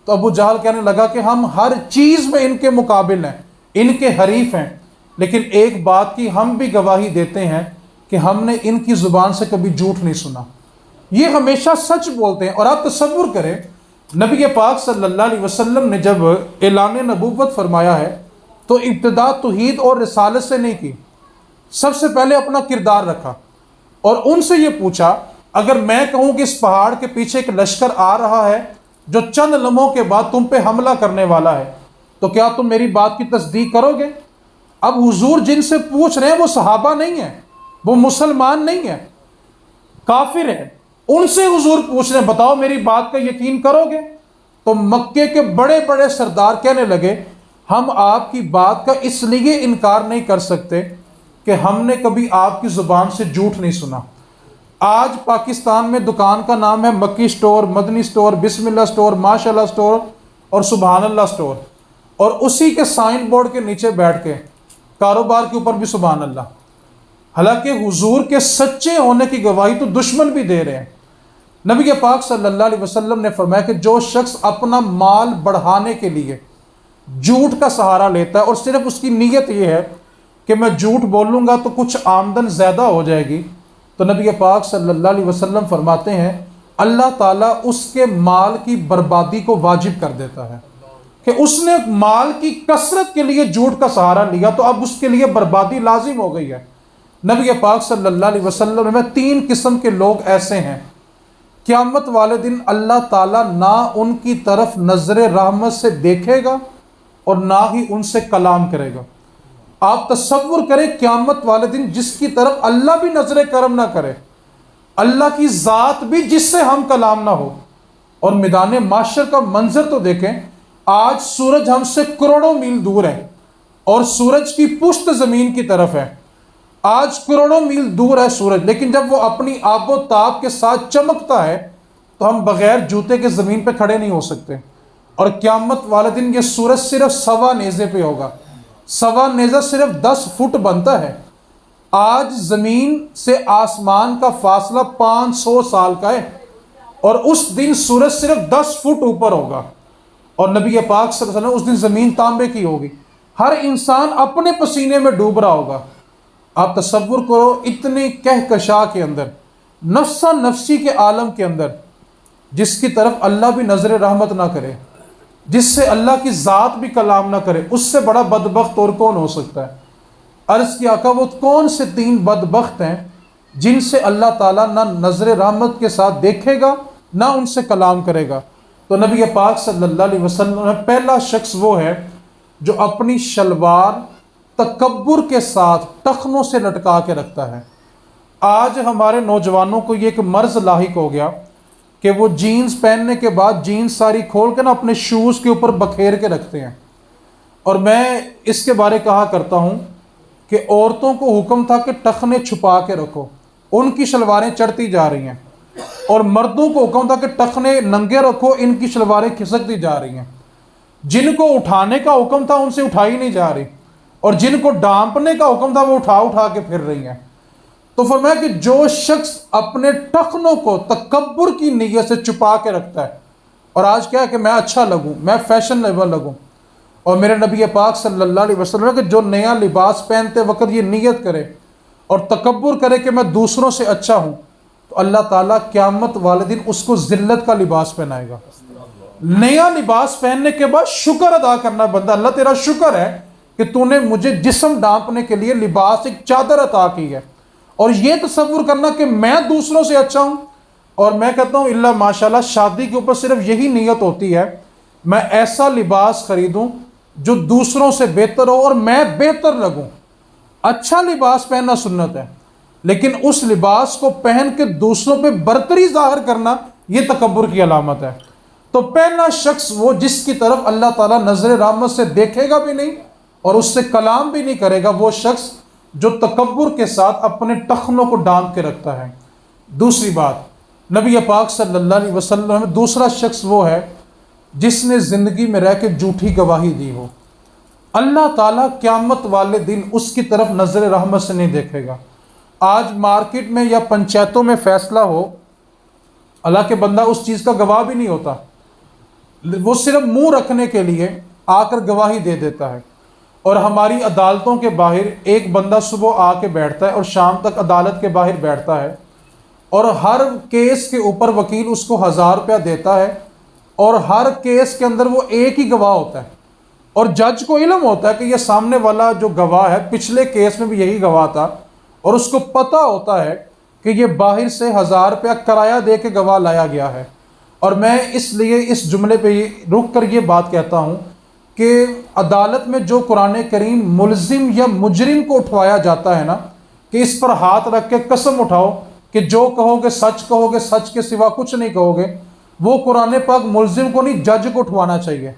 تو ابو جہل کہنے لگا کہ ہم ہر چیز میں ان کے مقابل ہیں، ان کے حریف ہیں، لیکن ایک بات کی ہم بھی گواہی دیتے ہیں کہ ہم نے ان کی زبان سے کبھی جھوٹ نہیں سنا، یہ ہمیشہ سچ بولتے ہیں۔ اور آپ تصور کریں نبی پاک صلی اللہ علیہ وسلم نے جب اعلان نبوت فرمایا ہے تو ابتدا توحید اور رسالت سے نہیں کی، سب سے پہلے اپنا کردار رکھا اور ان سے یہ پوچھا اگر میں کہوں کہ اس پہاڑ کے پیچھے ایک لشکر آ رہا ہے جو چند لمحوں کے بعد تم پہ حملہ کرنے والا ہے تو کیا تم میری بات کی تصدیق کرو گے؟ اب حضور جن سے پوچھ رہے ہیں وہ صحابہ نہیں ہیں، وہ مسلمان نہیں ہیں، کافر ہیں، ان سے حضور پوچھ رہے ہیں بتاؤ میری بات کا یقین کرو گے؟ تو مکے کے بڑے بڑے سردار کہنے لگے ہم آپ کی بات کا اس لیے انکار نہیں کر سکتے کہ ہم نے کبھی آپ کی زبان سے جھوٹ نہیں سنا۔ آج پاکستان میں دکان کا نام ہے مکی سٹور، مدنی سٹور، بسم اللہ سٹور، ماشاء اللہ سٹور اور سبحان اللہ سٹور، اور اسی کے سائن بورڈ کے نیچے بیٹھ کے کاروبار کے اوپر بھی سبحان اللہ، حالانکہ حضور کے سچے ہونے کی گواہی تو دشمن بھی دے رہے ہیں۔ نبی پاک صلی اللہ علیہ وسلم نے فرمایا کہ جو شخص اپنا مال بڑھانے کے لیے جھوٹ کا سہارا لیتا ہے اور صرف اس کی نیت یہ ہے کہ میں جھوٹ بولوں گا تو کچھ آمدن زیادہ ہو جائے گی، تو نبی پاک صلی اللہ علیہ وسلم فرماتے ہیں اللہ تعالیٰ اس کے مال کی بربادی کو واجب کر دیتا ہے کہ اس نے مال کی کثرت کے لیے جھوٹ کا سہارا لیا تو اب اس کے لیے بربادی لازم ہو گئی ہے۔ نبی پاک صلی اللہ علیہ وسلم میں 3 قسم کے لوگ ایسے ہیں قیامت والے دن اللہ تعالیٰ نہ ان کی طرف نظر رحمت سے دیکھے گا اور نہ ہی ان سے کلام کرے گا۔ آپ تصور کریں قیامت والے دن جس کی طرف اللہ بھی نظر کرم نہ کرے، اللہ کی ذات بھی جس سے ہم کلام نہ ہو، اور میدان محشر کا منظر تو دیکھیں، آج سورج ہم سے کروڑوں میل دور ہے اور سورج کی پشت زمین کی طرف ہے، آج کروڑوں میل دور ہے سورج، لیکن جب وہ اپنی آب و تاب کے ساتھ چمکتا ہے تو ہم بغیر جوتے کے زمین پہ کھڑے نہیں ہو سکتے۔ اور قیامت والے دن یہ سورج صرف 1.25 نیزے پہ ہوگا، 1.25 نیزہ صرف 10 فٹ بنتا ہے، آج زمین سے آسمان کا فاصلہ 500 سال کا ہے، اور اس دن سورج صرف 10 فٹ اوپر ہوگا، اور نبی پاک صلی اللہ علیہ وسلم اس دن زمین تانبے کی ہوگی، ہر انسان اپنے پسینے میں ڈوب رہا ہوگا۔ آپ تصور کرو اتنی کہکشاں کے اندر، نفسا نفسی کے عالم کے اندر، جس کی طرف اللہ بھی نظر رحمت نہ کرے، جس سے اللہ کی ذات بھی کلام نہ کرے، اس سے بڑا بدبخت اور کون ہو سکتا ہے؟ عرض کی آقا وہ کون سے 3 بدبخت ہیں جن سے اللہ تعالیٰ نہ نظر رحمت کے ساتھ دیکھے گا نہ ان سے کلام کرے گا؟ تو نبی پاک صلی اللہ علیہ وسلم میں پہلا شخص وہ ہے جو اپنی شلوار تکبر کے ساتھ ٹخنوں سے لٹکا کے رکھتا ہے۔ آج ہمارے نوجوانوں کو یہ ایک مرض لاحق ہو گیا کہ وہ جینز پہننے کے بعد جینز ساری کھول کے نا اپنے شوز کے اوپر بکھیر کے رکھتے ہیں، اور میں اس کے بارے کہا کرتا ہوں کہ عورتوں کو حکم تھا کہ ٹخنے چھپا کے رکھو، ان کی شلواریں چڑھتی جا رہی ہیں، اور مردوں کو حکم تھا کہ ٹخنے ننگے رکھو، ان کی شلواریں کھسکتی جا رہی ہیں۔ جن کو اٹھانے کا حکم تھا ان سے اٹھائی نہیں جا رہی، اور جن کو ڈانپنے کا حکم تھا وہ اٹھا کے پھر رہی ہیں۔ تو فرمایا کہ جو شخص اپنے ٹخنوں کو تکبر کی نیت سے چھپا کے رکھتا ہے، اور آج کیا ہے کہ میں اچھا لگوں، میں فیشن لیبل لگوں، اور میرے نبی پاک صلی اللہ علیہ وسلم نے کہ جو نیا لباس پہنتے وقت یہ نیت کرے اور تکبر کرے کہ میں دوسروں سے اچھا ہوں، تو اللہ تعالیٰ قیامت والے دن اس کو ذلت کا لباس پہنائے گا۔ نیا لباس پہننے کے بعد شکر ادا کرنا، بندہ اللہ تیرا شکر ہے کہ تو نے مجھے جسم ڈھانپنے کے لیے لباس ایک چادر عطا کی ہے، اور یہ تصور کرنا کہ میں دوسروں سے اچھا ہوں۔ اور میں کہتا ہوں اللہ ماشاءاللہ شادی کے اوپر صرف یہی نیت ہوتی ہے، میں ایسا لباس خریدوں جو دوسروں سے بہتر ہو اور میں بہتر لگوں۔ اچھا لباس پہننا سنت ہے، لیکن اس لباس کو پہن کے دوسروں پہ برتری ظاہر کرنا یہ تکبر کی علامت ہے۔ تو پہلا شخص وہ جس کی طرف اللہ تعالیٰ نظر رحمت سے دیکھے گا بھی نہیں اور اس سے کلام بھی نہیں کرے گا، وہ شخص جو تکبر کے ساتھ اپنے ٹخنوں کو ڈانپ کے رکھتا ہے۔ دوسری بات، نبی پاک صلی اللہ علیہ وسلم میں دوسرا شخص وہ ہے جس نے زندگی میں رہ کے جھوٹی گواہی دی ہو۔ اللہ تعالیٰ قیامت والے دن اس کی طرف نظر رحمت سے نہیں دیکھے گا۔ آج مارکیٹ میں یا پنچایتوں میں فیصلہ ہو، اللہ کے بندہ اس چیز کا گواہ بھی نہیں ہوتا، وہ صرف منہ رکھنے کے لیے آ کر گواہی دے دیتا ہے۔ اور ہماری عدالتوں کے باہر ایک بندہ صبح آ کے بیٹھتا ہے اور شام تک عدالت کے باہر بیٹھتا ہے، اور ہر کیس کے اوپر وکیل اس کو 1000 روپیہ دیتا ہے، اور ہر کیس کے اندر وہ ایک ہی گواہ ہوتا ہے، اور جج کو علم ہوتا ہے کہ یہ سامنے والا جو گواہ ہے پچھلے کیس میں بھی یہی گواہ تھا، اور اس کو پتہ ہوتا ہے کہ یہ باہر سے 1000 روپیہ کرایہ دے کے گواہ لایا گیا ہے۔ اور میں اس لیے اس جملے پہ رک کر یہ بات کہتا ہوں کہ عدالت میں جو قرآن کریم ملزم یا مجرم کو اٹھوایا جاتا ہے نا، کہ اس پر ہاتھ رکھ کے قسم اٹھاؤ کہ جو کہو گے سچ کے سوا کچھ نہیں کہو گے، وہ قرآن پاک ملزم کو نہیں جج کو اٹھوانا چاہیے،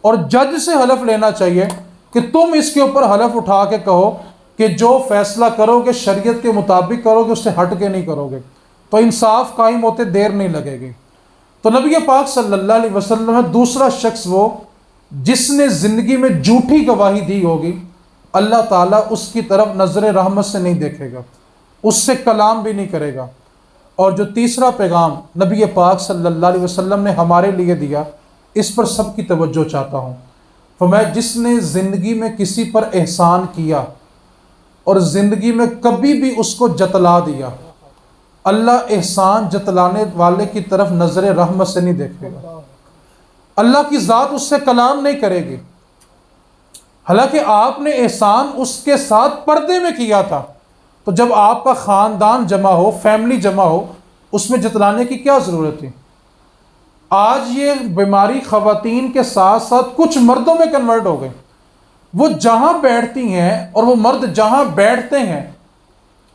اور جج سے حلف لینا چاہیے کہ تم اس کے اوپر حلف اٹھا کے کہو کہ جو فیصلہ کرو گے شریعت کے مطابق کرو گے، اس سے ہٹ کے نہیں کرو گے، تو انصاف قائم ہوتے دیر نہیں لگے گی۔ تو نبی پاک صلی اللہ علیہ وسلم ہے دوسرا شخص وہ جس نے زندگی میں جھوٹی گواہی دی ہوگی، اللہ تعالیٰ اس کی طرف نظر رحمت سے نہیں دیکھے گا، اس سے کلام بھی نہیں کرے گا۔ اور جو تیسرا پیغام نبی پاک صلی اللہ علیہ وسلم نے ہمارے لیے دیا، اس پر سب کی توجہ چاہتا ہوں۔ فرمایا جس نے زندگی میں کسی پر احسان کیا اور زندگی میں کبھی بھی اس کو جتلا دیا، اللہ احسان جتلانے والے کی طرف نظر رحمت سے نہیں دیکھے گا، اللہ کی ذات اس سے کلام نہیں کرے گی۔ حالانکہ آپ نے احسان اس کے ساتھ پردے میں کیا تھا، تو جب آپ کا خاندان جمع ہو، فیملی جمع ہو، اس میں جتلانے کی کیا ضرورت تھی؟ آج یہ بیماری خواتین کے ساتھ ساتھ کچھ مردوں میں کنورٹ ہو گئی، وہ جہاں بیٹھتی ہیں اور وہ مرد جہاں بیٹھتے ہیں،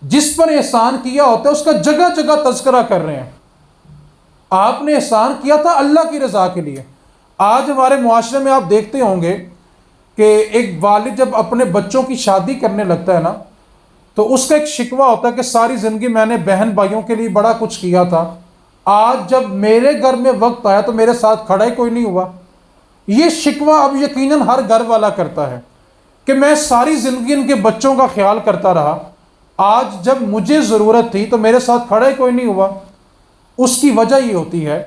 جس پر احسان کیا ہوتا ہے اس کا جگہ جگہ تذکرہ کر رہے ہیں۔ آپ نے احسان کیا تھا اللہ کی رضا کے لیے۔ آج ہمارے معاشرے میں آپ دیکھتے ہوں گے کہ ایک والد جب اپنے بچوں کی شادی کرنے لگتا ہے نا، تو اس کا ایک شکوہ ہوتا ہے کہ ساری زندگی میں نے بہن بھائیوں کے لیے بڑا کچھ کیا تھا، آج جب میرے گھر میں وقت آیا تو میرے ساتھ کھڑا ہی کوئی نہیں ہوا۔ یہ شکوہ اب یقیناً ہر گھر والا کرتا ہے کہ میں ساری زندگی ان کے بچوں کا خیال کرتا رہا، آج جب مجھے ضرورت تھی تو میرے ساتھ کھڑا ہی کوئی نہیں ہوا۔ اس کی وجہ یہ ہوتی ہے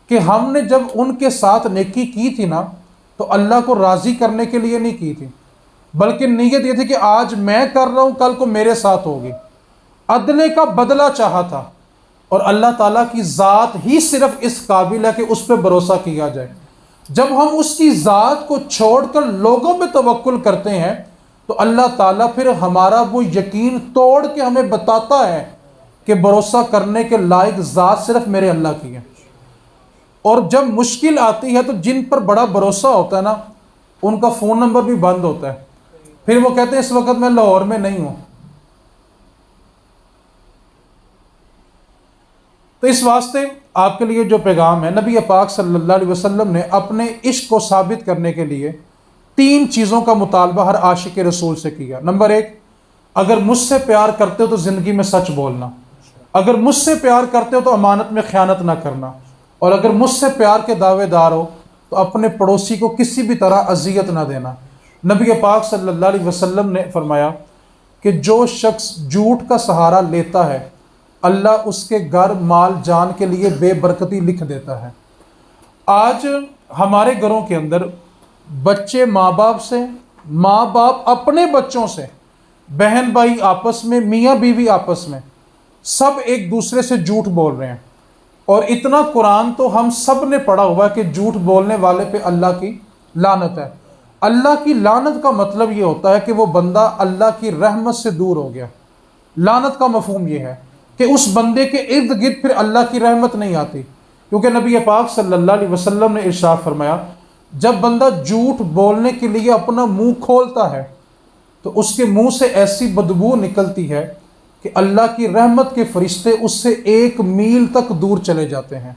کہ ہم نے جب ان کے ساتھ نیکی کی تھی نا، تو اللہ کو راضی کرنے کے لیے نہیں کی تھی، بلکہ نیت یہ تھی کہ آج میں کر رہا ہوں کل کو میرے ساتھ ہوگی۔ عدلے کا بدلہ چاہا تھا، اور اللہ تعالیٰ کی ذات ہی صرف اس قابل ہے کہ اس پہ بھروسہ کیا جائے۔ جب ہم اس کی ذات کو چھوڑ کر لوگوں پہ توکل کرتے ہیں تو اللہ تعالیٰ پھر ہمارا وہ یقین توڑ کے ہمیں بتاتا ہے کہ بھروسہ کرنے کے لائق ذات صرف میرے اللہ کی ہے۔ اور جب مشکل آتی ہے تو جن پر بڑا بھروسہ ہوتا ہے نا، ان کا فون نمبر بھی بند ہوتا ہے، پھر وہ کہتے ہیں اس وقت میں لاہور میں نہیں ہوں۔ تو اس واسطے آپ کے لیے جو پیغام ہے، نبی پاک صلی اللہ علیہ وسلم نے اپنے عشق کو ثابت کرنے کے لیے 3 چیزوں کا مطالبہ ہر عاشق رسول سے کیا۔ نمبر 1، اگر مجھ سے پیار کرتے ہو تو زندگی میں سچ بولنا، اگر مجھ سے پیار کرتے ہو تو امانت میں خیانت نہ کرنا، اور اگر مجھ سے پیار کے دعوے دار ہو تو اپنے پڑوسی کو کسی بھی طرح اذیت نہ دینا۔ نبی پاک صلی اللہ علیہ وسلم نے فرمایا کہ جو شخص جھوٹ کا سہارا لیتا ہے، اللہ اس کے گھر مال جان کے لیے بے برکتی لکھ دیتا ہے۔ آج ہمارے گھروں کے اندر بچے ماں باپ سے، ماں باپ اپنے بچوں سے، بہن بھائی آپس میں، میاں بیوی آپس میں، سب ایک دوسرے سے جھوٹ بول رہے ہیں۔ اور اتنا قرآن تو ہم سب نے پڑھا ہوا ہے کہ جھوٹ بولنے والے پہ اللہ کی لعنت ہے۔ اللہ کی لعنت کا مطلب یہ ہوتا ہے کہ وہ بندہ اللہ کی رحمت سے دور ہو گیا۔ لعنت کا مفہوم یہ ہے کہ اس بندے کے ارد گرد پھر اللہ کی رحمت نہیں آتی، کیونکہ نبی پاک صلی اللہ علیہ وسلم نے ارشاد فرمایا جب بندہ جھوٹ بولنے کے لیے اپنا منہ کھولتا ہے تو اس کے منہ سے ایسی بدبو نکلتی ہے کہ اللہ کی رحمت کے فرشتے اس سے 1 میل تک دور چلے جاتے ہیں،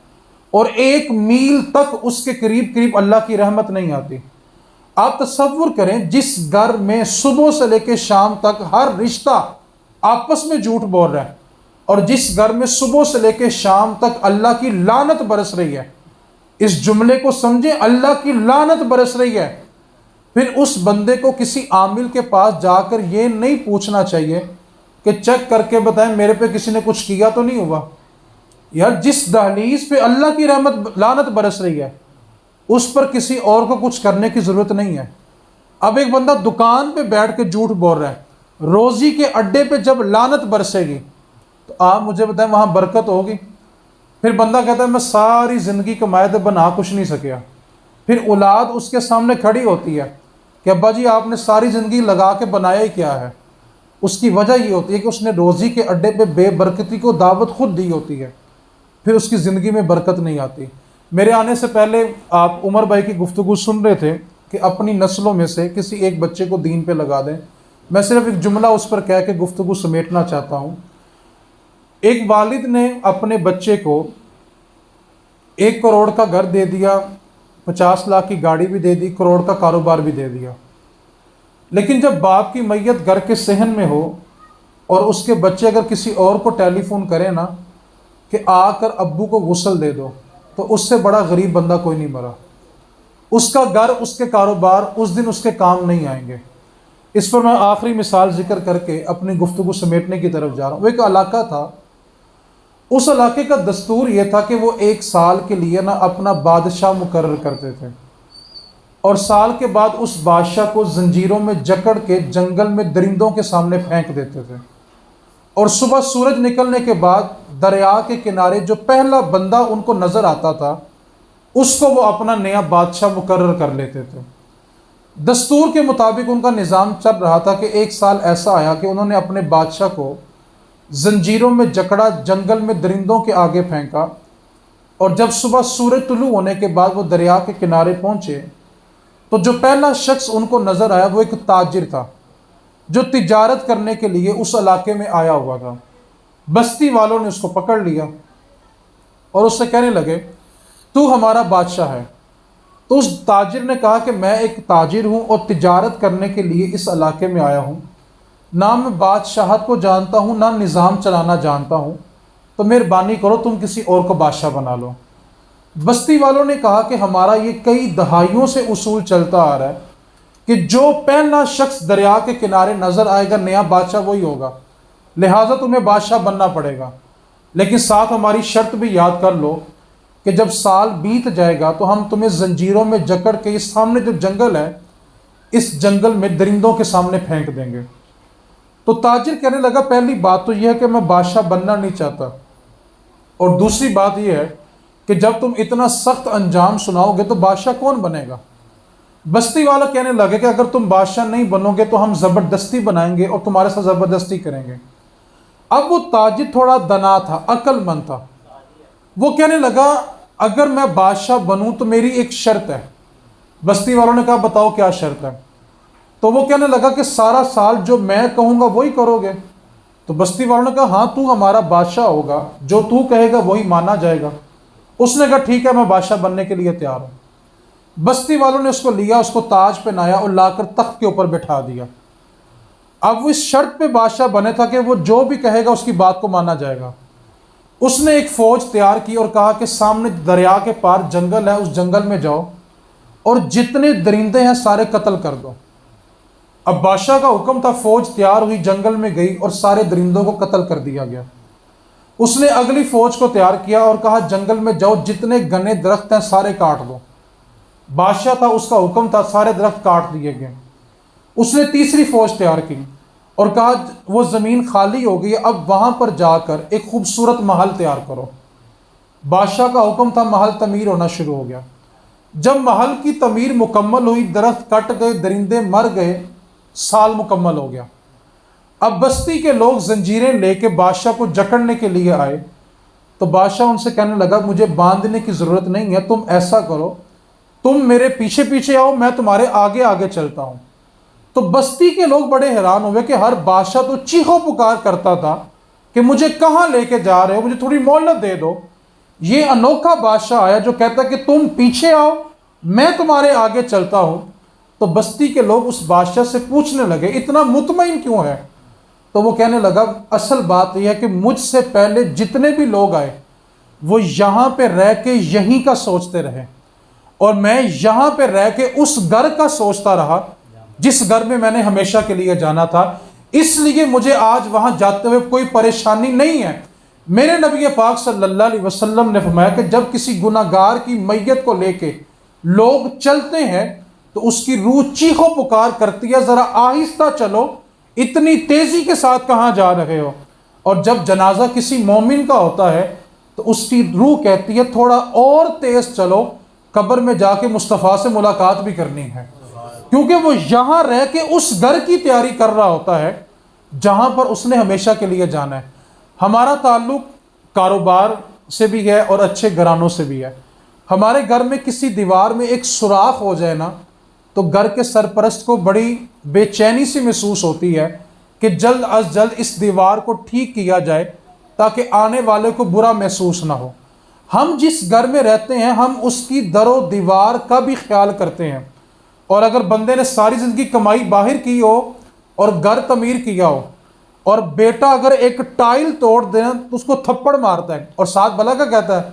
اور 1 میل تک اس کے قریب قریب اللہ کی رحمت نہیں آتی۔ آپ تصور کریں جس گھر میں صبح سے لے کے شام تک ہر رشتہ آپس میں جھوٹ بول رہا ہے، اور جس گھر میں صبح سے لے کے شام تک اللہ کی لعنت برس رہی ہے، اس جملے کو سمجھیں، اللہ کی لعنت برس رہی ہے، پھر اس بندے کو کسی عامل کے پاس جا کر یہ نہیں پوچھنا چاہیے کہ چیک کر کے بتائیں میرے پہ کسی نے کچھ کیا تو نہیں ہوا۔ یار جس دہلیز پہ اللہ کی رحمت لعنت برس رہی ہے اس پر کسی اور کو کچھ کرنے کی ضرورت نہیں ہے۔ اب ایک بندہ دکان پہ بیٹھ کے جھوٹ بول رہا ہے، روزی کے اڈے پہ جب لعنت برسے گی تو آپ مجھے بتائیں وہاں برکت ہوگی؟ پھر بندہ کہتا ہے میں ساری زندگی کمائے تو بنا کچھ نہیں سکیا، پھر اولاد اس کے سامنے کھڑی ہوتی ہے کہ ابا جی آپ نے ساری زندگی لگا کے بنایا ہی کیا ہے؟ اس کی وجہ یہ ہوتی ہے کہ اس نے روزی کے اڈے پہ بے برکتی کو دعوت خود دی ہوتی ہے، پھر اس کی زندگی میں برکت نہیں آتی۔ میرے آنے سے پہلے آپ عمر بھائی کی گفتگو سن رہے تھے کہ اپنی نسلوں میں سے کسی ایک بچے کو دین پہ لگا دیں۔ میں صرف ایک جملہ اس پر کہہ کے گفتگو سمیٹنا چاہتا ہوں۔ ایک والد نے اپنے بچے کو 1 کروڑ کا گھر دے دیا، 50 لاکھ کی گاڑی بھی دے دی، کروڑ کا کاروبار بھی دے دیا، لیکن جب باپ کی میت گھر کے صحن میں ہو اور اس کے بچے اگر کسی اور کو ٹیلی فون کرے نا کہ آ کر ابو کو غسل دے دو، تو اس سے بڑا غریب بندہ کوئی نہیں مرا۔ اس کا گھر، اس کے کاروبار اس دن اس کے کام نہیں آئیں گے۔ اس پر میں آخری مثال ذکر کر کے اپنی گفتگو سمیٹنے کی طرف جا رہا ہوں۔ وہ ایک علاقہ تھا، اس علاقے کا دستور یہ تھا کہ وہ 1 سال کے لیے نا اپنا بادشاہ مقرر کرتے تھے، اور سال کے بعد اس بادشاہ کو زنجیروں میں جکڑ کے جنگل میں درندوں کے سامنے پھینک دیتے تھے، اور صبح سورج نکلنے کے بعد دریا کے کنارے جو پہلا بندہ ان کو نظر آتا تھا اس کو وہ اپنا نیا بادشاہ مقرر کر لیتے تھے۔ دستور کے مطابق ان کا نظام چل رہا تھا کہ 1 سال ایسا آیا کہ انہوں نے اپنے بادشاہ کو زنجیروں میں جکڑا، جنگل میں درندوں کے آگے پھینکا، اور جب صبح سورج طلوع ہونے کے بعد وہ دریا کے کنارے پہنچے تو جو پہلا شخص ان کو نظر آیا وہ ایک تاجر تھا جو تجارت کرنے کے لیے اس علاقے میں آیا ہوا تھا۔ بستی والوں نے اس کو پکڑ لیا اور اس سے کہنے لگے تو ہمارا بادشاہ ہے۔ تو اس تاجر نے کہا کہ میں ایک تاجر ہوں اور تجارت کرنے کے لیے اس علاقے میں آیا ہوں، نہ میں بادشاہت کو جانتا ہوں، نہ نظام چلانا جانتا ہوں، تو مہربانی کرو تم کسی اور کو بادشاہ بنا لو۔ بستی والوں نے کہا کہ ہمارا یہ کئی دہائیوں سے اصول چلتا آ رہا ہے کہ جو پہلا شخص دریا کے کنارے نظر آئے گا نیا بادشاہ وہی ہوگا، لہٰذا تمہیں بادشاہ بننا پڑے گا، لیکن ساتھ ہماری شرط بھی یاد کر لو کہ جب سال بیت جائے گا تو ہم تمہیں زنجیروں میں جکڑ کے اس سامنے جو جنگل ہے اس جنگل میں درندوں کے سامنے پھینک دیں گے۔ تو تاجر کہنے لگا پہلی بات تو یہ ہے کہ میں بادشاہ بننا نہیں چاہتا، اور دوسری بات یہ ہے کہ جب تم اتنا سخت انجام سناؤ گے تو بادشاہ کون بنے گا؟ بستی والا کہنے لگے کہ اگر تم بادشاہ نہیں بنو گے تو ہم زبردستی بنائیں گے اور تمہارے ساتھ زبردستی کریں گے۔ اب وہ تاجر تھوڑا دنا تھا، عقل مند تھا، وہ کہنے لگا اگر میں بادشاہ بنوں تو میری ایک شرط ہے۔ بستی والوں نے کہا بتاؤ کیا شرط ہے؟ تو وہ کہنے لگا کہ سارا سال جو میں کہوں گا وہی کرو گے۔ تو بستی والوں نے کہا ہاں تو ہمارا بادشاہ ہوگا، جو تو کہے گا وہی مانا جائے گا۔ اس نے کہا ٹھیک ہے میں بادشاہ بننے کے لیے تیار ہوں۔ بستی والوں نے اس کو لیا، اس کو تاج پہنایا اور لا کر تخت کے اوپر بٹھا دیا۔ اب وہ اس شرط پہ بادشاہ بنے تھا کہ وہ جو بھی کہے گا اس کی بات کو مانا جائے گا۔ اس نے ایک فوج تیار کی اور کہا کہ سامنے دریا کے پار جنگل ہے، اس جنگل میں جاؤ اور جتنے درندے ہیں سارے قتل کر دو۔ اب بادشاہ کا حکم تھا، فوج تیار ہوئی، جنگل میں گئی اور سارے درندوں کو قتل کر دیا گیا۔ اس نے اگلی فوج کو تیار کیا اور کہا جنگل میں جاؤ، جتنے گنے درخت ہیں سارے کاٹ دو۔ بادشاہ تھا، اس کا حکم تھا، سارے درخت کاٹ دیے گئے۔ اس نے تیسری فوج تیار کی اور کہا وہ زمین خالی ہو گئی، اب وہاں پر جا کر ایک خوبصورت محل تیار کرو۔ بادشاہ کا حکم تھا، محل تعمیر ہونا شروع ہو گیا۔ جب محل کی تعمیر مکمل ہوئی، درخت کٹ گئے، درندے مر گئے، سال مکمل ہو گیا۔ اب بستی کے لوگ زنجیریں لے کے بادشاہ کو جکڑنے کے لیے آئے، تو بادشاہ ان سے کہنے لگا مجھے باندھنے کی ضرورت نہیں ہے، تم ایسا کرو، تم میرے پیچھے پیچھے آؤ، میں تمہارے آگے آگے چلتا ہوں۔ تو بستی کے لوگ بڑے حیران ہوئے کہ ہر بادشاہ تو چیخو پکار کرتا تھا کہ مجھے کہاں لے کے جا رہے ہو، مجھے تھوڑی مہلت دے دو۔ یہ انوکھا بادشاہ آیا جو کہتا کہ تم پیچھے آؤ، میں تمہارے آگے چلتا ہوں۔ تو بستی کے لوگ اس بادشاہ سے پوچھنے لگے اتنا مطمئن کیوں ہے؟ تو وہ کہنے لگا اصل بات یہ ہے کہ مجھ سے پہلے جتنے بھی لوگ آئے وہ یہاں پہ رہ کے یہیں کا سوچتے رہے، اور میں یہاں پہ رہ کے اس گھر کا سوچتا رہا جس گھر میں نے ہمیشہ کے لیے جانا تھا، اس لیے مجھے آج وہاں جاتے ہوئے کوئی پریشانی نہیں ہے۔ میرے نبی پاک صلی اللہ علیہ وسلم نے فرمایا کہ جب کسی گناہ گار کی میت کو لے کے لوگ چلتے ہیں تو اس کی روح چیخو پکار کرتی ہے، ذرا آہستہ چلو، اتنی تیزی کے ساتھ کہاں جا رہے ہو؟ اور جب جنازہ کسی مومن کا ہوتا ہے تو اس کی روح کہتی ہے تھوڑا اور تیز چلو، قبر میں جا کے مصطفیٰ سے ملاقات بھی کرنی ہے، کیونکہ وہ یہاں رہ کے اس گھر کی تیاری کر رہا ہوتا ہے جہاں پر اس نے ہمیشہ کے لیے جانا ہے۔ ہمارا تعلق کاروبار سے بھی ہے اور اچھے گھرانوں سے بھی ہے۔ ہمارے گھر میں کسی دیوار میں ایک سوراخ ہو جائے نا تو گھر کے سرپرست کو بڑی بے چینی سی محسوس ہوتی ہے کہ جلد از جلد اس دیوار کو ٹھیک کیا جائے تاکہ آنے والے کو برا محسوس نہ ہو۔ ہم جس گھر میں رہتے ہیں ہم اس کی در و دیوار کا بھی خیال کرتے ہیں، اور اگر بندے نے ساری زندگی کمائی باہر کی ہو اور گھر تعمیر کیا ہو اور بیٹا اگر ایک ٹائل توڑ دے تو اس کو تھپڑ مارتا ہے اور ساتھ بھلا کا کہتا ہے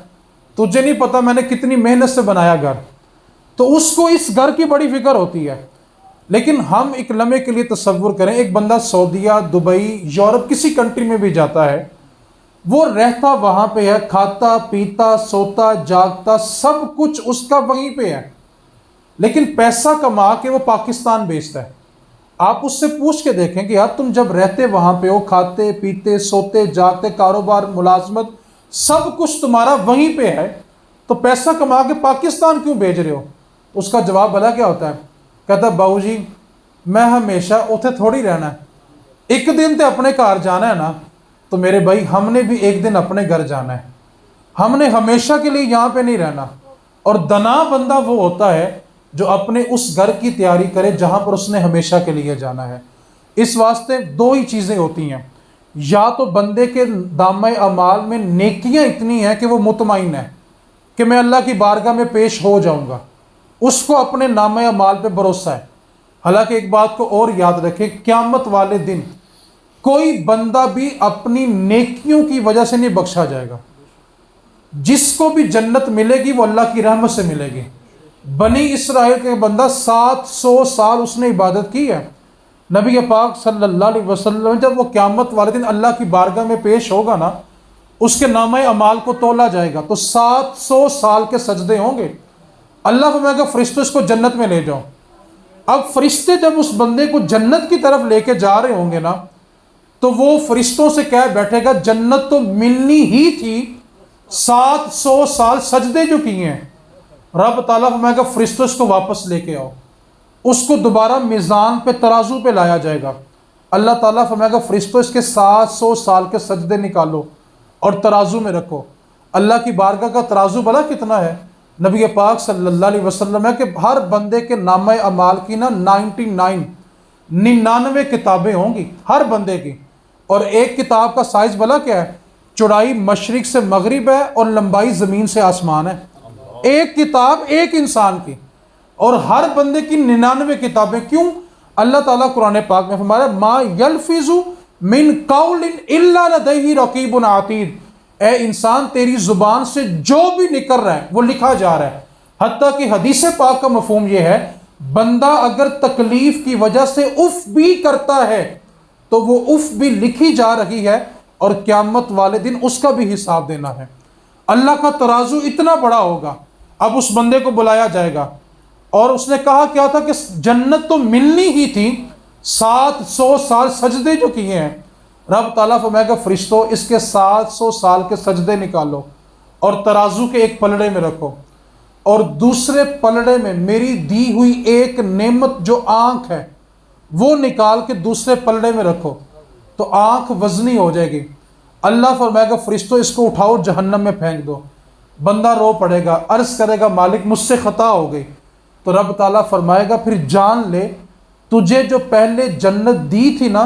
تجھے نہیں پتا میں نے کتنی محنت سے بنایا گھر، تو اس کو اس گھر کی بڑی فکر ہوتی ہے۔ لیکن ہم ایک لمحے کے لیے تصور کریں، ایک بندہ سعودیہ، دبئی، یورپ کسی کنٹری میں بھی جاتا ہے، وہ رہتا وہاں پہ ہے، کھاتا پیتا سوتا جاگتا سب کچھ اس کا وہیں پہ ہے، لیکن پیسہ کما کے وہ پاکستان بیچتا ہے۔ آپ اس سے پوچھ کے دیکھیں کہ یار تم جب رہتے وہاں پہ ہو، کھاتے پیتے سوتے جاگتے، کاروبار ملازمت سب کچھ تمہارا وہیں پہ ہے، تو پیسہ کما کے پاکستان کیوں بھیج رہے ہو؟ اس کا جواب بھلا کیا ہوتا ہے؟ کہتا ہے باؤ جی میں ہمیشہ اتنے تھوڑی رہنا ہے، ایک دن تو اپنے گھر جانا ہے نا۔ تو میرے بھائی ہم نے بھی ایک دن اپنے گھر جانا ہے، ہم نے ہمیشہ کے لیے یہاں پہ نہیں رہنا۔ اور دنا بندہ وہ ہوتا ہے جو اپنے اس گھر کی تیاری کرے جہاں پر اس نے ہمیشہ کے لیے جانا ہے۔ اس واسطے دو ہی چیزیں ہوتی ہیں، یا تو بندے کے دامِ اعمال میں نیکیاں اتنی ہیں کہ وہ مطمئن ہے کہ میں اللہ کی بارگاہ میں پیش ہو جاؤں گا، اس کو اپنے نامہ اعمال پہ بھروسہ ہے۔ حالانکہ ایک بات کو اور یاد رکھیں، قیامت والے دن کوئی بندہ بھی اپنی نیکیوں کی وجہ سے نہیں بخشا جائے گا۔ جس کو بھی جنت ملے گی وہ اللہ کی رحمت سے ملے گی۔ بنی اسرائیل کے بندہ 700 سال اس نے عبادت کی ہے، نبی پاک صلی اللہ علیہ وسلم جب وہ قیامت والے دن اللہ کی بارگاہ میں پیش ہوگا نا، اس کے نامہ اعمال کو تولا جائے گا تو 700 سال کے سجدے ہوں گے۔ اللہ فرمائے گا فرشتوں اس کو جنت میں لے جاؤ۔ اب فرشتے جب اس بندے کو جنت کی طرف لے کے جا رہے ہوں گے نا تو وہ فرشتوں سے کہہ بیٹھے گا جنت تو ملنی ہی تھی، 700 سال سجدے جو کیے ہیں۔ رب تعالیٰ فرمائے گا فرشتوں اس کو واپس لے کے آؤ، اس کو دوبارہ میزان پہ ترازو پہ لایا جائے گا۔ اللہ تعالیٰ فرمائے گا فرشتوں اس کے 700 سال کے سجدے نکالو اور ترازو میں رکھو۔ اللہ کی بارگاہ کا ترازو بھلا کتنا ہے؟ نبی پاک صلی اللہ علیہ وسلم ہے کہ ہر بندے کے نامہ اعمال کی نا 99 کتابیں ہوں گی ہر بندے کی، اور ایک کتاب کا سائز بھلا کیا ہے؟ چوڑائی مشرق سے مغرب ہے اور لمبائی زمین سے آسمان ہے۔ ایک کتاب ایک انسان کی، اور ہر بندے کی 99 کتابیں۔ کیوں؟ اللہ تعالیٰ قرآن پاک میں فرمایا ما یلفظ من قول الا لدیہ رقیب عتید، اے انسان تیری زبان سے جو بھی نکل رہا ہے وہ لکھا جا رہا ہے۔ حتیٰ کہ حدیث پاک کا مفہوم یہ ہے بندہ اگر تکلیف کی وجہ سے اف بھی کرتا ہے تو وہ اف بھی لکھی جا رہی ہے، اور قیامت والے دن اس کا بھی حساب دینا ہے۔ اللہ کا ترازو اتنا بڑا ہوگا۔ اب اس بندے کو بلایا جائے گا، اور اس نے کہا کیا تھا کہ جنت تو ملنی ہی تھی، 700 سال سجدے جو کیے ہیں، رب تعالیٰ فرمائے گا فرشتوں اس کے 700 سال کے سجدے نکالو اور ترازو کے ایک پلڑے میں رکھو، اور دوسرے پلڑے میں میری دی ہوئی ایک نعمت جو آنکھ ہے وہ نکال کے دوسرے پلڑے میں رکھو، تو آنکھ وزنی ہو جائے گی۔ اللہ فرمائے گا فرشتوں اس کو اٹھاؤ جہنم میں پھینک دو۔ بندہ رو پڑے گا، عرض کرے گا مالک مجھ سے خطا ہو گئی، تو رب تعالیٰ فرمائے گا پھر جان لے تجھے جو پہلے جنت دی تھی نا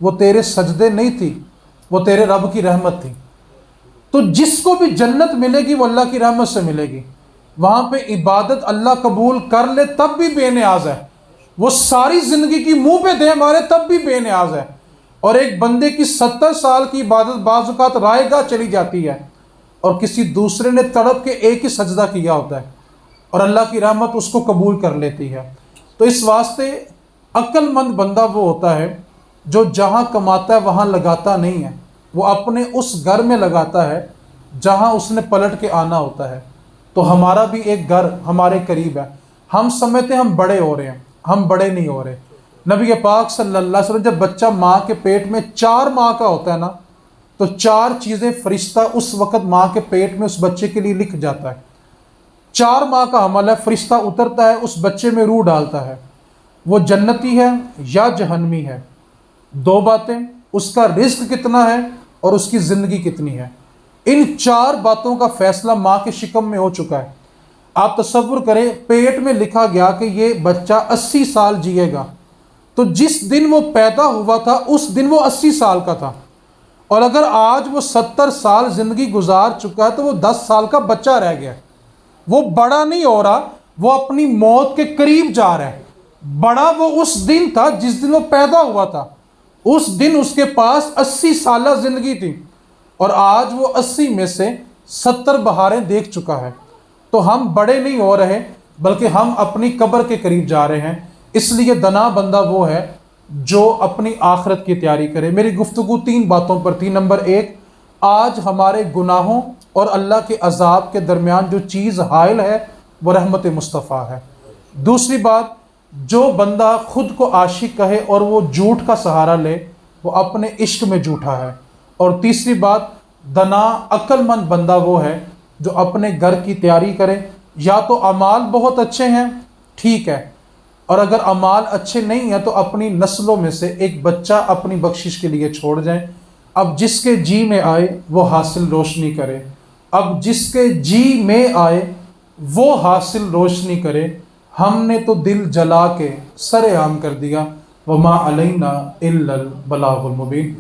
وہ تیرے سجدے نہیں تھی، وہ تیرے رب کی رحمت تھی۔ تو جس کو بھی جنت ملے گی وہ اللہ کی رحمت سے ملے گی، وہاں پہ عبادت اللہ قبول کر لے تب بھی بے نیاز ہے، وہ ساری زندگی کی منہ پہ دے مارے تب بھی بے نیاز ہے، اور ایک بندے کی 70 سال کی عبادت بعض اوقات رائے گاہ چلی جاتی ہے اور کسی دوسرے نے تڑپ کے ایک ہی سجدہ کیا ہوتا ہے اور اللہ کی رحمت اس کو قبول کر لیتی ہے۔ تو اس واسطے عقل مند بندہ وہ ہوتا ہے جو جہاں کماتا ہے وہاں لگاتا نہیں ہے، وہ اپنے اس گھر میں لگاتا ہے جہاں اس نے پلٹ کے آنا ہوتا ہے۔ تو ہمارا بھی ایک گھر ہمارے قریب ہے، ہم سمجھتے ہیں ہم بڑے ہو رہے ہیں، ہم بڑے نہیں ہو رہے۔ نبی پاک صلی اللہ علیہ وسلم جب بچہ ماں کے پیٹ میں 4 ماہ کا ہوتا ہے نا تو 4 چیزیں فرشتہ اس وقت ماں کے پیٹ میں اس بچے کے لیے لکھ جاتا ہے۔ 4 ماہ کا حمل ہے، فرشتہ اترتا ہے اس بچے میں روح ڈالتا ہے، وہ جنتی ہے یا جہنمی ہے، 2 باتیں، اس کا رزق کتنا ہے اور اس کی زندگی کتنی ہے، ان 4 باتوں کا فیصلہ ماں کے شکم میں ہو چکا ہے۔ آپ تصور کریں پیٹ میں لکھا گیا کہ یہ بچہ 80 سال جیے گا، تو جس دن وہ پیدا ہوا تھا اس دن وہ 80 سال کا تھا، اور اگر آج وہ 70 سال زندگی گزار چکا ہے تو وہ 10 سال کا بچہ رہ گیا، وہ بڑا نہیں ہو رہا، وہ اپنی موت کے قریب جا رہا ہے۔ بڑا وہ اس دن تھا جس دن وہ پیدا ہوا تھا، اس دن اس کے پاس 80 سالہ زندگی تھی، اور آج وہ 80 میں سے 70 بہاریں دیکھ چکا ہے۔ تو ہم بڑے نہیں ہو رہے بلکہ ہم اپنی قبر کے قریب جا رہے ہیں۔ اس لیے دنا بندہ وہ ہے جو اپنی آخرت کی تیاری کرے۔ میری گفتگو 3 باتوں پر تھی۔ نمبر 1، آج ہمارے گناہوں اور اللہ کے عذاب کے درمیان جو چیز حائل ہے وہ رحمت مصطفیٰ ہے۔ دوسری بات، جو بندہ خود کو عاشق کہے اور وہ جھوٹ کا سہارا لے وہ اپنے عشق میں جھوٹا ہے۔ اور تیسری بات، دنا عقل مند بندہ وہ ہے جو اپنے گھر کی تیاری کرے، یا تو اعمال بہت اچھے ہیں ٹھیک ہے، اور اگر اعمال اچھے نہیں ہیں تو اپنی نسلوں میں سے ایک بچہ اپنی بخشش کے لیے چھوڑ جائیں۔ اب جس کے جی میں آئے وہ حاصل روشنی کرے، اب جس کے جی میں آئے وہ حاصل روشنی کرے۔ ہم نے تو دل جلا کے سر عام کر دیا، وما علینا الا البلاغ المبین۔